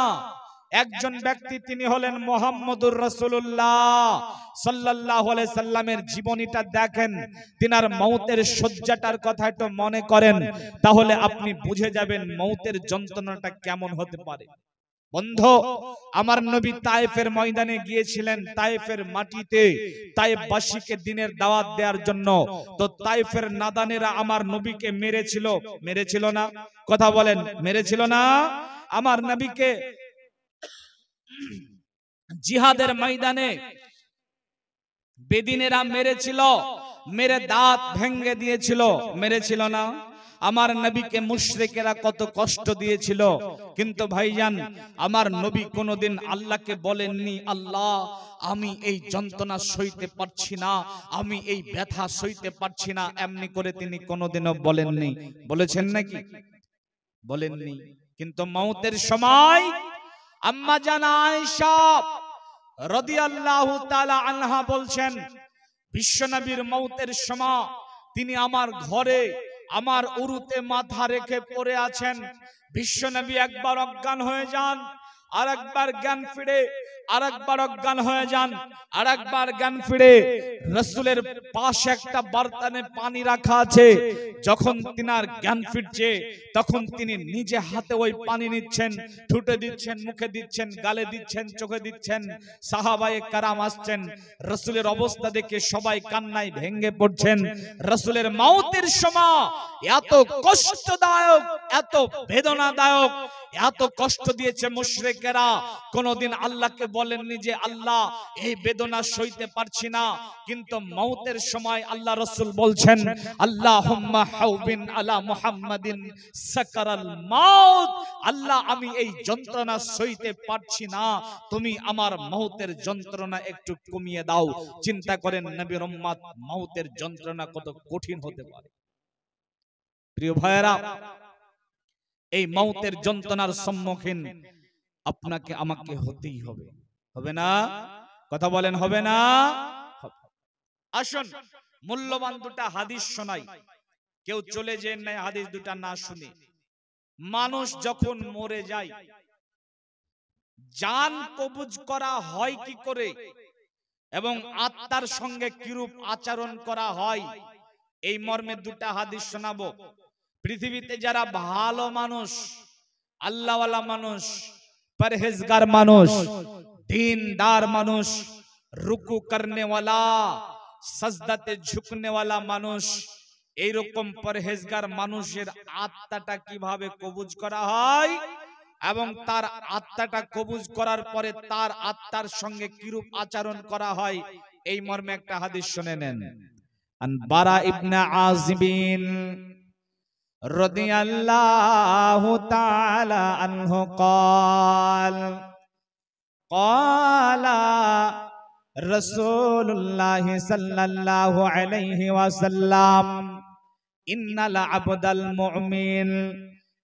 একজন ব্যক্তি তিনি হলেন মুহাম্মদুর রাসূলুল্লাহ সাল্লাল্লাহু আলাইহি সাল্লামের জীবনীটা দেখেন, তিনার মওতের শয্যাটার কথা একটু মনে করেন, তাহলে আপনি বুঝে যাবেন মওতের যন্ত্রণাটা কেমন হতে পারে। বন্ধু, আমার নবী তায়েফের ময়দানে গিয়েছিলেন, তায়েফের মাটিতে তায়েফবাসীকে দ্বীনের দাওয়াত দেওয়ার জন্য। তো তায়েফের নাদানেরা আমার নবীকে মেরেছিল, মেরেছিল না? কথা বলেন, মেরেছিল না? আমার নবীকে জিহাদের ময়দানে বেদিনেরা মেরেছিল, মেরে দাঁত ভেঙে দিয়েছিল, মেরেছিল না? আমার নবীকে মুশরিকেরা কত কষ্ট দিয়েছিল, কিন্তু ভাইজান আমার নবী কোনোদিন আল্লাহকে বলেননি, আল্লাহ আমি এই যন্ত্রণা সইতে পারছি না, আমি এই ব্যথা সইতে পারছি না, এমনি করে তিনি কোনোদিনও বলেননি। বলেছেন নাকি? বলেননি। কিন্তু মওতের সময় আম্মা জান আয়েশা রাদিয়াল্লাহু তাআলা আনহা বলছেন, বিশ্বনবীর মওতের সময় তিনি আমার ঘরে আমার উরুতে মাথা রেখে পড়ে আছেন। বিশ্বনবী একবার অজ্ঞান হয়ে যান, আর একবার জ্ঞান ফিরে, আর একবার অজ্ঞান হয়ে যান, আর একবার জ্ঞান ফিরে। রাসূলের পাশে একটা বারতানে পানি রাখা আছে, যখন তিনার জ্ঞান ফিরছে তখন তিনি নিজে হাতে ওই পানি নিচ্ছেন, ঠুটে দিচ্ছেন, মুখে দিচ্ছেন, গালে দিচ্ছেন, চোখে দিচ্ছেন। সাহাবায়ে কেরাম আসছেন, রাসূলের অবস্থা দেখে সবাই কান্নায় ভেঙে পড়ছেন। রাসূলের মওতের সময় এত কষ্টদায়ক, এত বেদনাদায়ক, এত কষ্ট দিয়েছে মুশরিকেরা, কোনদিন আল্লাহকে বলেননি যে আল্লাহ এই বেদনা সইতে পারছি না। কিন্তু মওতের সময় আল্লাহ রাসূল বলছেন, আল্লাহুম্মা হাউবিন আলা মুহাম্মাদিন সাকারাল মাউত, আল্লাহ আমি এই যন্ত্রণা সইতে পারছি না, তুমি আমার মওতের যন্ত্রণা একটু কমিয়ে দাও। চিন্তা করেন নবীর উম্মত মওতের যন্ত্রণা কত কঠিন হতে পারে। প্রিয় ভাইয়েরা, এই মওতের যন্ত্রণার সম্মুখীন আপনাকে আমাকে হতেই হবে, হবে না? কথা বলেন, হবে না? আসুন মূল্যবান দুটা হাদিস শোনাই, কেউ চলে যেন না হাদিস দুটা না শুনে। মানুষ যখন মরে যায় জান কবজ করা হয় কি করে এবং আত্মার সঙ্গে কিরূপ আচরণ করা হয়, এই মর্মে দুটা হাদিস শোনাবো। পৃথিবীতে যারা ভালো মানুষ, আল্লাহওয়ালা মানুষ, পরহেজগার মানুষ, দীনদার মানুষ, রুকু করনে ওয়ালা, সাজদাতে ঝুঁকনে ওয়ালা মানুষ, এইরকম পরহেজগার মানুষের আত্মাটা কিভাবে কবজ করা হয় এবং তার আত্মাটা কবজ করার পরে তার আত্মার সঙ্গে কিরূপ আচরণ করা হয়, এই মর্মে একটা হাদিস শুনে নেন। আন বারা ইবনে আযিবিন রাদিয়াল্লাহু তাআলা আনহু ক্বালা রাসূলুল্লাহ সাল্লাল্লাহু আলাইহি ওয়াসাল্লাম ইন্নাল আবদাল মুমিন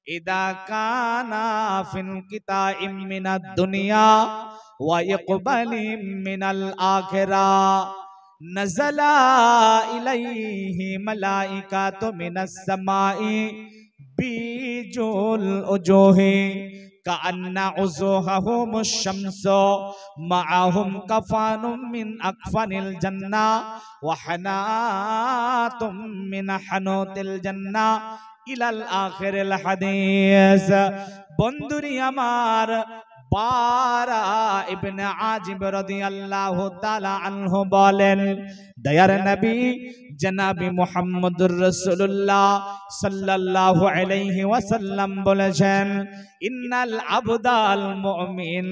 ইদা কানা ফিল কিতাইম মিনাদ দুনিয়া ওয়া ইকবালিম মিনাল আখিরাহ নাযালা ইলাইহি মালাইকাতু মিনাস সামাই বিজুল উজুহি কাআন্না উজুহাহুমুশ শামসু মাআহুম কাফানুম মিন আকফানিল জান্নাহ ওয়া হানাতুম মিন হানুতিল জান্নাহ ইলাল আখিরিল হাদিস। বন্ধুরি আমার, বারা ইবনে আজিব রাদিয়াল্লাহু তাআলা আনহু বলেন, দয়ার নবী জনাবি মুহাম্মদুর রাসূলুল্লাহ সাল্লাল্লাহু আলাইহি ওয়াসাল্লাম বলেছেন, ইন্নাল আবদাল মুমিন,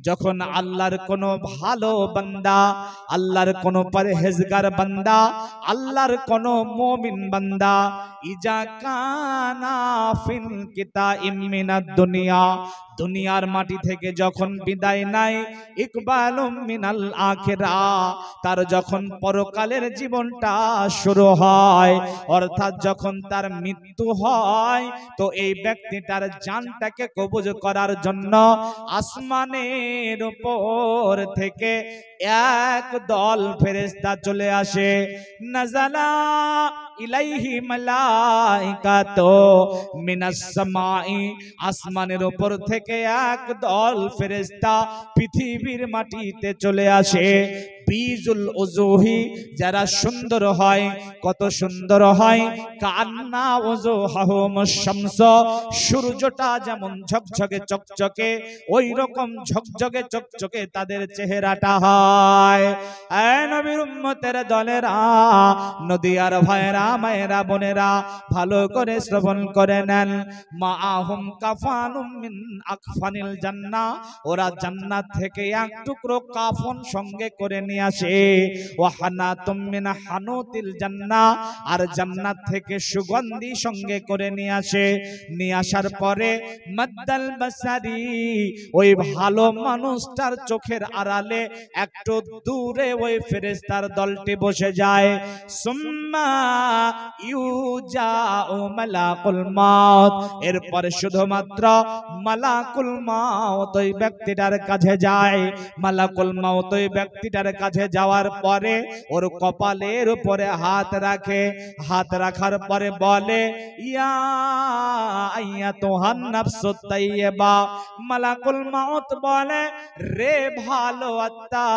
যখন আল্লাহর কোন ভালো বান্দা, আল্লাহর কোন পরহেজগার বান্দা, আল্লাহর কোন মুমিন বান্দা ইজা কানা ফিল কিতাইম মিনাদ দুনিয়া, দুনিয়ার মাটি থেকে যখন বিদায় নেয়, ইকবালুম মিনাল আখিরাহ, তার যখন পরকালের জীবনটা শুরু হয়, অর্থাৎ যখন তার মৃত্যু হয়, তো এই ব্যক্তিটার জানটাকে কবজ করার জন্য আসমানের উপর থেকে এক দল ফেরেশতা চলে আসে। নাযালা ইলাইহি মালাইকাতু মিনাস সামাই, আসমানের উপর থেকে এক দল ফেরেশতা পৃথিবীর মাটিতে চলে আসে। বিজুল উজুহি, যারা সুন্দর হয়, কত সুন্দর হয়, কান্না উজুহাহুমুশ শামসু, সূর্যটা যেমন ঝকঝকে চকচকে, ওই রকম ঝকঝকে চকচকে তাদের চেহারাটা হয়। এ নবীর উম্মতের দলেরা, নদিয়ার ভাইরা, মায়েরা, বোনেরা, ভালো করে শ্রবণ করে নেন। মাআহুম কাফানুম মিন আকফানিল জান্নাহ, ওরা জান্নাত থেকে এক টুকরো কাফন সঙ্গে করে নিয়ে আসে। ওয়া হানাতুম মিন হানুতিল জান্নাহ, আর জান্নাত থেকে সুগন্ধি সঙ্গে করে নিয়ে আসে। নিয়ে আসার পরে মাদ্দাল বাসারি, ওই ভালো মানুষটার চোখের আড়ালে একটু দূরে ওই ফেরেশতার দলটি বসে যায়। সুম্মা ইউজাউ মালাকুল মাউত, এরপরে শুধুমাত্র মালাকুল মাউত ওই ব্যক্তিটার কাছে যায়। মালাকুল মাউত ওই ব্যক্তিটার কাছে যাওয়ার পরে ওর কপালের উপরে হাত রাখে। হাত রাখার পরে বলে, ইয়া আইয়াতুহান নাফসুত তাইয়্যিবা, মালাকুল মাউত বলে, রে ভালো আত্মা,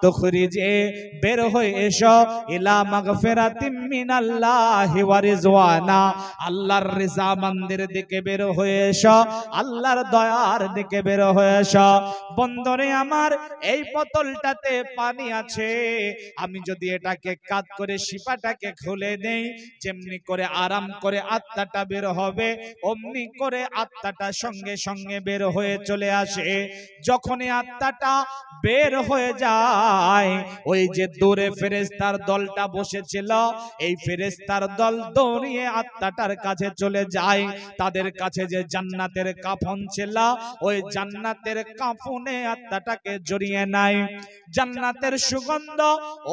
তুখরিজে, বের হয়ে এসো, ইলা মাগফিরাতিম মিনাল্লাহি ওয়া রিজওয়ানা, আল্লাহর রিজামন্দের দিকে বের হয়ে এসো, আল্লাহর দয়ার দিকে বের হয়ে এসো। বন্ধুরে আমার, এই বোতলটাতে পানি আছে, আমি যদি এটাকে কাত করে শিপাটাকে খুলে দেই, যেমনি করে আরাম করে আত্মাটা বের হবে, অমনি করে আত্মাটা সঙ্গে সঙ্গে বের হয়ে চলে আসে। যখনই আত্মাটা বের হয়ে যায়, ওই যে দূরে ফেরেশতার দলটা বসেছিল, এই ফেরেশতার দল দৌড়িয়ে আত্মাটার কাছে চলে যায়। তাদের কাছে যে জান্নাতের কাফন ছিল, ওই জান্নাতের কাফনে আত্মাটাকে জড়িয়ে নেয়। জান্নাতের সুগন্ধ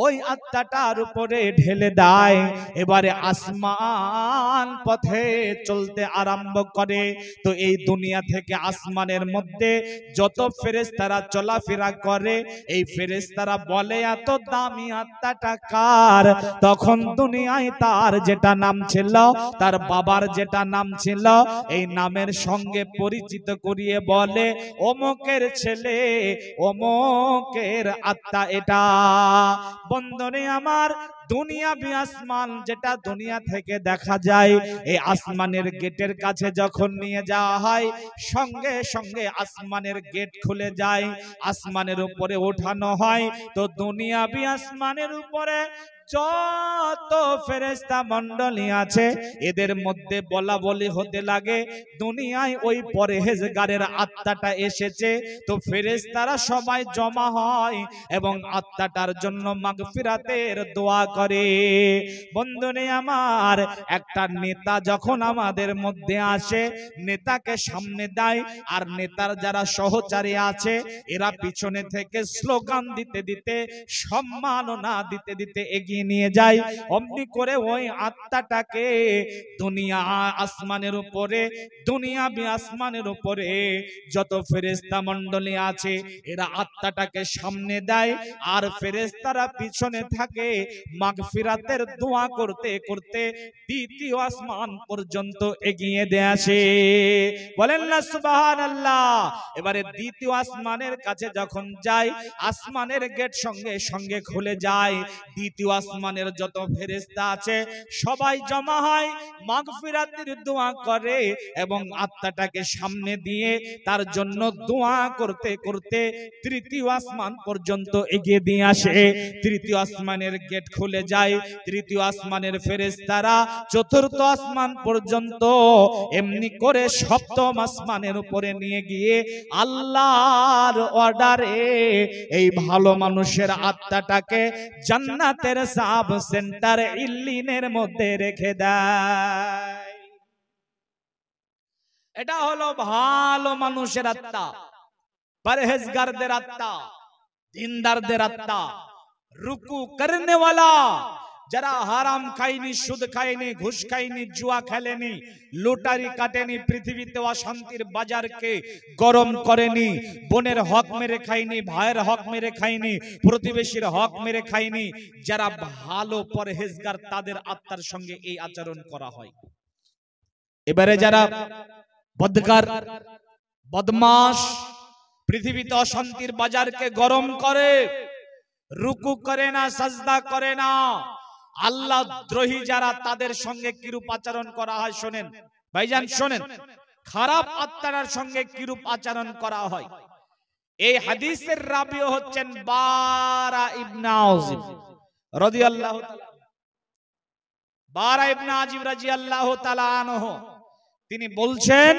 ওই আত্মাটার উপরে ঢেলে দেয়। এবারে আসমান পথে চলতে আরম্ভ করে। তো এই দুনিয়া থেকে আসমানের মধ্যে যত ফেরেশতারা চলাফেরা করে, এই ফেরেশতারা বলে, এত দামি আত্মাটা কার? তখন দুনিয়ায় তার যেটা নাম ছিল, তার বাবার যেটা নাম ছিল, এই নামের সঙ্গে পরিচিত করিয়ে বলে অমুকের ছেলে, অমুকের আত্মা এটা। বন্ধনে আমার, দুনিয়াবি আসমান যেটা দুনিয়া থেকে দেখা যায়, এই আসমানের গেটের কাছে যখন নিয়ে যাওয়া হয়, সঙ্গে সঙ্গে আসমানের গেট খুলে যায়, আসমানের উপরে ওঠানো হয়। তো দুনিয়াবি আসমানের উপরে যত ফেরেশতা মণ্ডলী আছে, এদের মধ্যে বলা বলি হতে লাগে, দুনিয়ায় ওই পরহেজগারের আত্মাটা এসেছে। তো ফেরেশতারা সবাই জমা হয় এবং আত্মাটার জন্য মাগফিরাতের দোয়া করে। বন্ধুরে আমার, একটা নেতা যখন আমাদের মধ্যে আসে, নেতাকে সামনে দেয়, আর নেতার যারা সহচারী আছে এরা পিছনে থেকে স্লোগান দিতে দিতে, সম্মাননা দিতে দিতে এগিয়ে নিয়ে যায়। অমনি করে ওই আত্মাটাকে দুনিয়া আসমানের উপরে, দুনিয়াবি আসমানের উপরে যত ফেরেশতা মণ্ডলী আছে এরা আত্মাটাকে সামনে দেয়, আর ফেরেশতারা পিছনে থাকে মাগফিরাতের দোয়া করতে করতে দ্বিতীয় আসমান পর্যন্ত এগিয়ে দিয়ে আসে। বলেন না সুবহানাল্লাহ। এবারে দ্বিতীয় আসমানের কাছে যখন যায়, আসমানের গেট সঙ্গে সঙ্গে খুলে যায়। দ্বিতীয় আসমানের যত ফেরেশতা আছে সবাই জমা হয়, মাগফিরাতের দোয়া করে এবং আত্মাটাকে সামনে দিয়ে তার জন্য দোয়া করতে করতে তৃতীয় আসমান পর্যন্ত এগিয়ে দিয়ে আসে। তৃতীয় আসমানের গেট খুলে যায়, তৃতীয় আসমানের ফেরেশতারা চতুর্থ আসমান পর্যন্ত এমনি করে সপ্তম আসমানের উপরে নিয়ে গিয়ে আল্লাহর অর্ডারে এই ভালো মানুষের আত্মাটাকে জান্নাতের সাব সেন্টার ইল্লিনের মধ্যে রেখে দেয়। এটা হলো ভালো মানুষের আত্মা, পরহেজগারদের আত্মা, দিনদারদের আত্মা, রুকু করনে ওয়ালা, যারা হারাম খায়নি, সুদ খায়নি, ঘুষ খায়নি, জুয়া খেলেনি, লুটারি কাটেনি, পৃথিবীতে অশান্তির বাজারকে গরম করেনি, বোনের হক মেরে খায়নি, ভাইয়ের হক মেরে খায়নি, প্রতিবেশীর হক মেরে খায়নি, যারা ভালো পরহেজগার তাদের আত্মার সঙ্গে এই আচরণ করা হয়। এবারে যারা বদকার, বদমাশ, পৃথিবীতে অশান্তির বাজারকে গরম করে, রুকু করে না, সাজদা করে না, আল্লাহ দ্রোহী যারা, তাদের সঙ্গে কিরূপ আচরণ করা হয় শোনেন ভাইজান, শোনেন। খারাপ আত্মার সঙ্গে কিরূপ আচরণ করা হয়। এই হাদিসের রাবী হচ্ছেন বারা ইবনে আযিব রাদিয়াল্লাহু তাআলা। বারা ইবনে আযিব রাদিয়াল্লাহু তাআলা আনহু তিনি বলছেন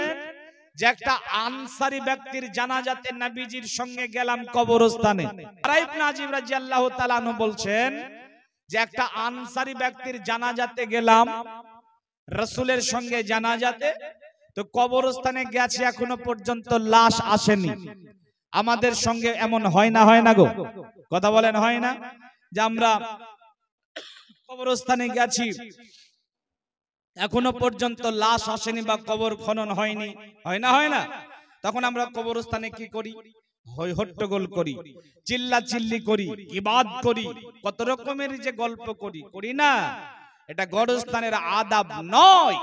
যে একটা আনসারী ব্যক্তির জানাজাতে নবীজির সঙ্গে গেলাম কবরস্থানে। বারা ইবনে আযিব রাদিয়াল্লাহু তাআলা আনহু বলছেন যে একটা আনসারী ব্যক্তির জানাজাতে গেলাম রাসূলের সঙ্গে জানাজাতে, তো কবরস্থানে গেছে, এখনো পর্যন্ত লাশ আসেনি। আমাদের সঙ্গে এমন হয় না, হয় না গো, কথা বলেন, হয় না? যে আমরা কবরস্থানে গেছি, এখনো পর্যন্ত লাশ আসেনি বা কবর খনন হয়নি, হয় না, হয় না? তখন আমরা কবরস্থানে কি করি? হই হট্টগোল করি, চিল্লা চিল্লি করি, ইবাদ করি, কত রকমের যে গল্প করি, করি না? এটা গরস্থানের আদাব নয়।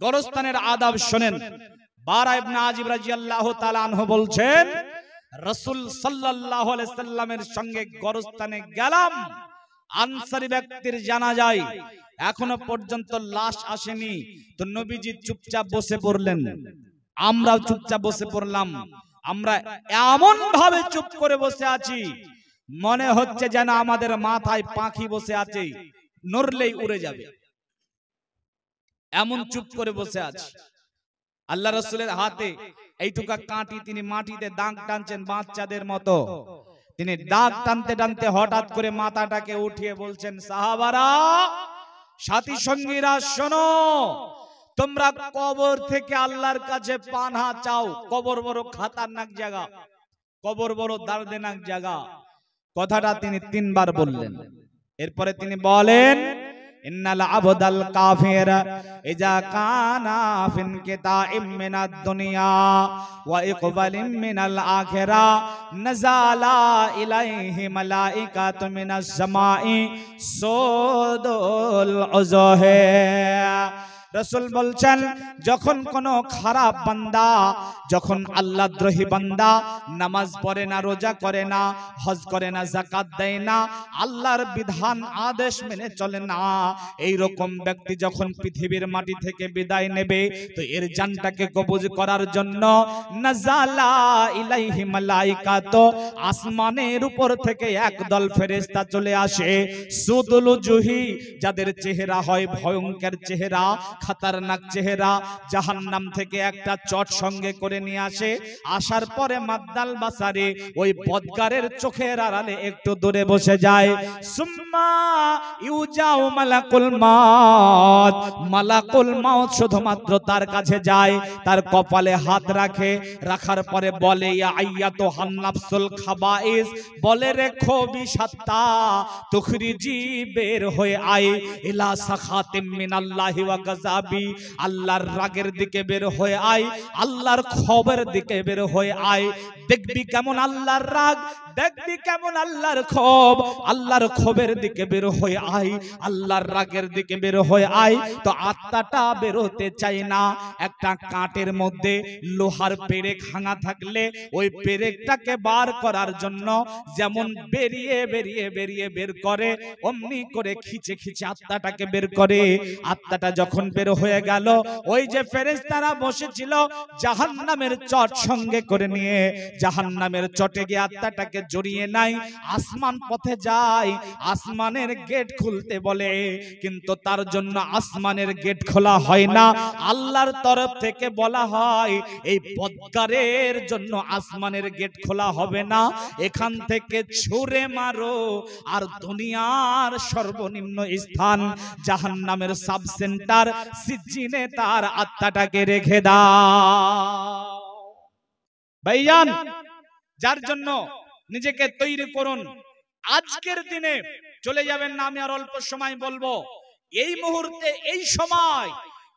গরস্থানের আদাব শোনেন। বারা ইবনে আযিব রাদিয়াল্লাহু তাআলা আনহু বলছেন রাসূল সাল্লাল্লাহু আলাইহি সাল্লামের সঙ্গে গরস্থানে গেলাম, আনসারী ব্যক্তির জানাজায় এখনো পর্যন্ত লাশ আসেনি। তো নবীজি চুপচাপ বসে পড়লেন, আমরাও চুপচাপ বসে পড়লাম। আমরা এমন ভাবে চুপ করে বসে আছি, মনে হচ্ছে যেন আমাদের মাথায় পাখি বসে আছে, নড়লেই উড়ে যাবে, এমন চুপ করে বসে আছে। আল্লাহ রাসূলের হাতে এইটুকা কাঁটি, তিনি মাটিতে দাগ টানছেন বাচ্চাদের মতো। তিনি দাগ টানতে টানতে হঠাৎ করে মাথাটাকে উঠিয়ে বলছেন, সাহাবারা, সাথী সঙ্গীরা, শোনো, তোমরা কবর থেকে আল্লাহর কাছে পানাহ চাও। কবর বড় খতরনাক জায়গা, কবর বড় দর্দনাক জায়গা। কথাটা তিনি 3 বার বললেন। এরপরে তিনি বলেন, ইন্নাল আবদাল কাফির ইজা কানা ফিন কিতাইম মিনাদ দুনিয়া ওয়া ইকবালিম মিনাল আখিরা নাযালা ইলাইহি মালাইকাতু মিনাস সামাই সুদুল উযহে। রাসূল বলছেন যখন কোনো খারাপ বান্দা, যখন আল্লাহদ্রোহী বান্দা নামাজ পড়ে না, রোজা করে না, হজ করে না, যাকাত দেয় না, আল্লাহর বিধান আদেশ মেনে চলে না, এই রকম ব্যক্তি যখন পৃথিবীর মাটি থেকে বিদায় নেবে তো এর জানটাকে কবজ করার জন্য নাযালা ইলাইহি মালাইকাতু, আসমানের উপর থেকে একদল ফেরেশতা চলে আসে, সুদুল উজুহি, যাদের চেহারা হয় ভয়ঙ্কর চেহারা, খতরনাক চেহারা, জাহান্নাম থেকে একটা চট সঙ্গে করে নিয়ে আসে, আসার পরে মাদ্দাল বাসারে ওই বদগারের চোখের আড়ালে একটু দূরে বসে যায়। সুম্মা ইউজাউ মালাকুল মাউত, মালাকুল মাউত শুধুমাত্র তার কাছে যায়, তার কপালে হাত রাখে, রাখার পরে বলে ইয়া আইয়াতুহান নাফসুল খাবাইস, বলে রেখো বিষাক্তা, তুখরিজি, বের হয়ে আয়, ইলা সাখাতিম মিনাল্লাহি ওয়া গাযাবি, আল্লাহর রাগের দিকে বের হয়ে আয়, আল্লাহর ক্ষোভের দিকে বের হয়ে আয়। দেখবি কেমন আল্লাহর রাগ, দেখবি কেমন আল্লাহর ক্ষোভ, আল্লাহর ক্ষোভের দিকে বের হয়ে আয়, আল্লাহর রাগের দিকে বের হয়ে আয়। তো আত্মাটা বেরোতে চায় না। একটা কাঠের মধ্যে লোহার পেরেক ভাঙা থাকলে ওই পেরেকটাকে বার করার জন্য যেমন বেরিয়ে বেরিয়ে বেরিয়ে বের করে, অমনি করে খিচে খিচে আত্মাটাকে বের করে। আত্মাটা যখন বের হয়ে গেল, ওই যে ফেরেশতারা বসেছিল জাহান্নামের চট সঙ্গে করে নিয়ে জাহান্নামের চটে গিয়ে আত্মাটাকে জড়িয়ে নাই, আসমান পথে যায়, আসমানের গেট খুলতে বলে, কিন্তু তার জন্য আসমানের গেট খোলা হয় না, আল্লাহর তরফ থেকে বলা হয় এই বদগারের জন্য আসমানের গেট খোলা হবে না, এখান থেকে ছুঁড়ে মারো আর দুনিয়ার সর্বনিম্ন স্থান জাহান্নামের সাব সেন্টার সিজ্জিনে তার আত্মাটাকে রেখে দাও। ভাইজান, যার জন্য নিজেকে তৈরি করুন। আজকের দিনে চলে যাবেন না, আমি আর অল্প সময় বলবো। এই মুহূর্তে, এই সময়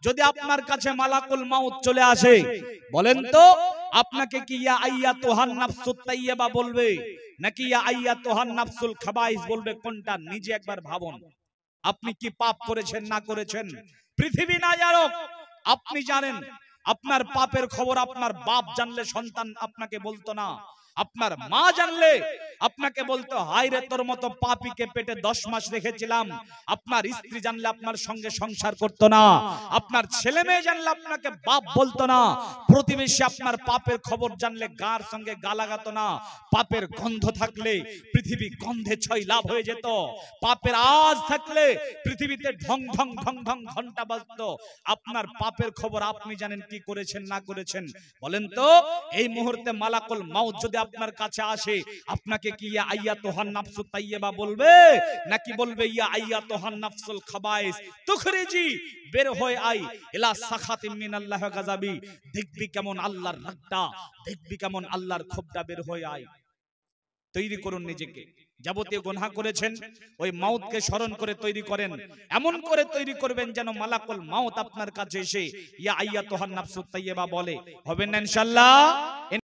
যদি আপনার কাছে মালাকুল মাউত চলে আসে, বলেন তো আপনাকে কি ইয়া আইয়াতুহান নাফসুত তাইয়্যিবা বলবে নাকি ইয়া আইয়াতুহান নাফসুল খাবাইস বলবে? কোনটা নিজে একবার ভাবুন। আপনি কি পাপ করেছেন না করেছেন পৃথিবী না জানুক, আপনি জানেন। আপনার পাপের খবর আপনার বাপ জানলে সন্তান আপনাকে বলতো না, আপনার মা জানলে আপনাকে বলতো হায় রে তোর মতো পাপীকে পেটে 10 মাস রেখেছিলাম। আপনার স্ত্রী জানলে আপনার সঙ্গে সংসার করতো না, আপনার ছেলে মেয়ে জানলে আপনাকে বাপ বলতো না, প্রতিবেশী আপনার পাপের খবর জানলে গার সঙ্গে গা লাগাতো না। পাপের গন্ধ থাকলে পৃথিবী গন্ধে ছয় লাভ হয়ে যেত, পাপের আওয়াজ থাকলে পৃথিবীতে ঢং ঢং ঢং ঢং ঘন্টা বাজতো। আপনার পাপের খবর আপনি জানেন, কি করেছেন না করেছেন। বলেন তো এই মুহূর্তে মালাকুল মাউত যদি আপনার কাছে আসে, আপনাকে কি ইয়া আইয়াতুহান নাফসুত তাইয়্যিবা বলবে নাকি বলবে ইয়া আইয়াতুহান নাফসুল খাবাইস তুখরিজি, বের হয়ে আই ইলা সাখাতিম মিনাল্লাহি ওয়া গাযাবি। দেখবি কেমন আল্লাহর রাগটা, দেখবি কেমন আল্লাহর ক্ষোভটা, বের হয়ে আই। তৈরি করুন নিজেকে। যাবতীয় গুনাহ করেছেন ওই মাউতকে স্মরণ করে তৈরি করেন, এমন করে তৈরি করবেন যেন মালাকুল মাউত আপনার কাছে এসে ইয়া আইয়াতুহান নাফসুত তাইয়্যিবা বলে। হবে না ইনশাআল্লাহ?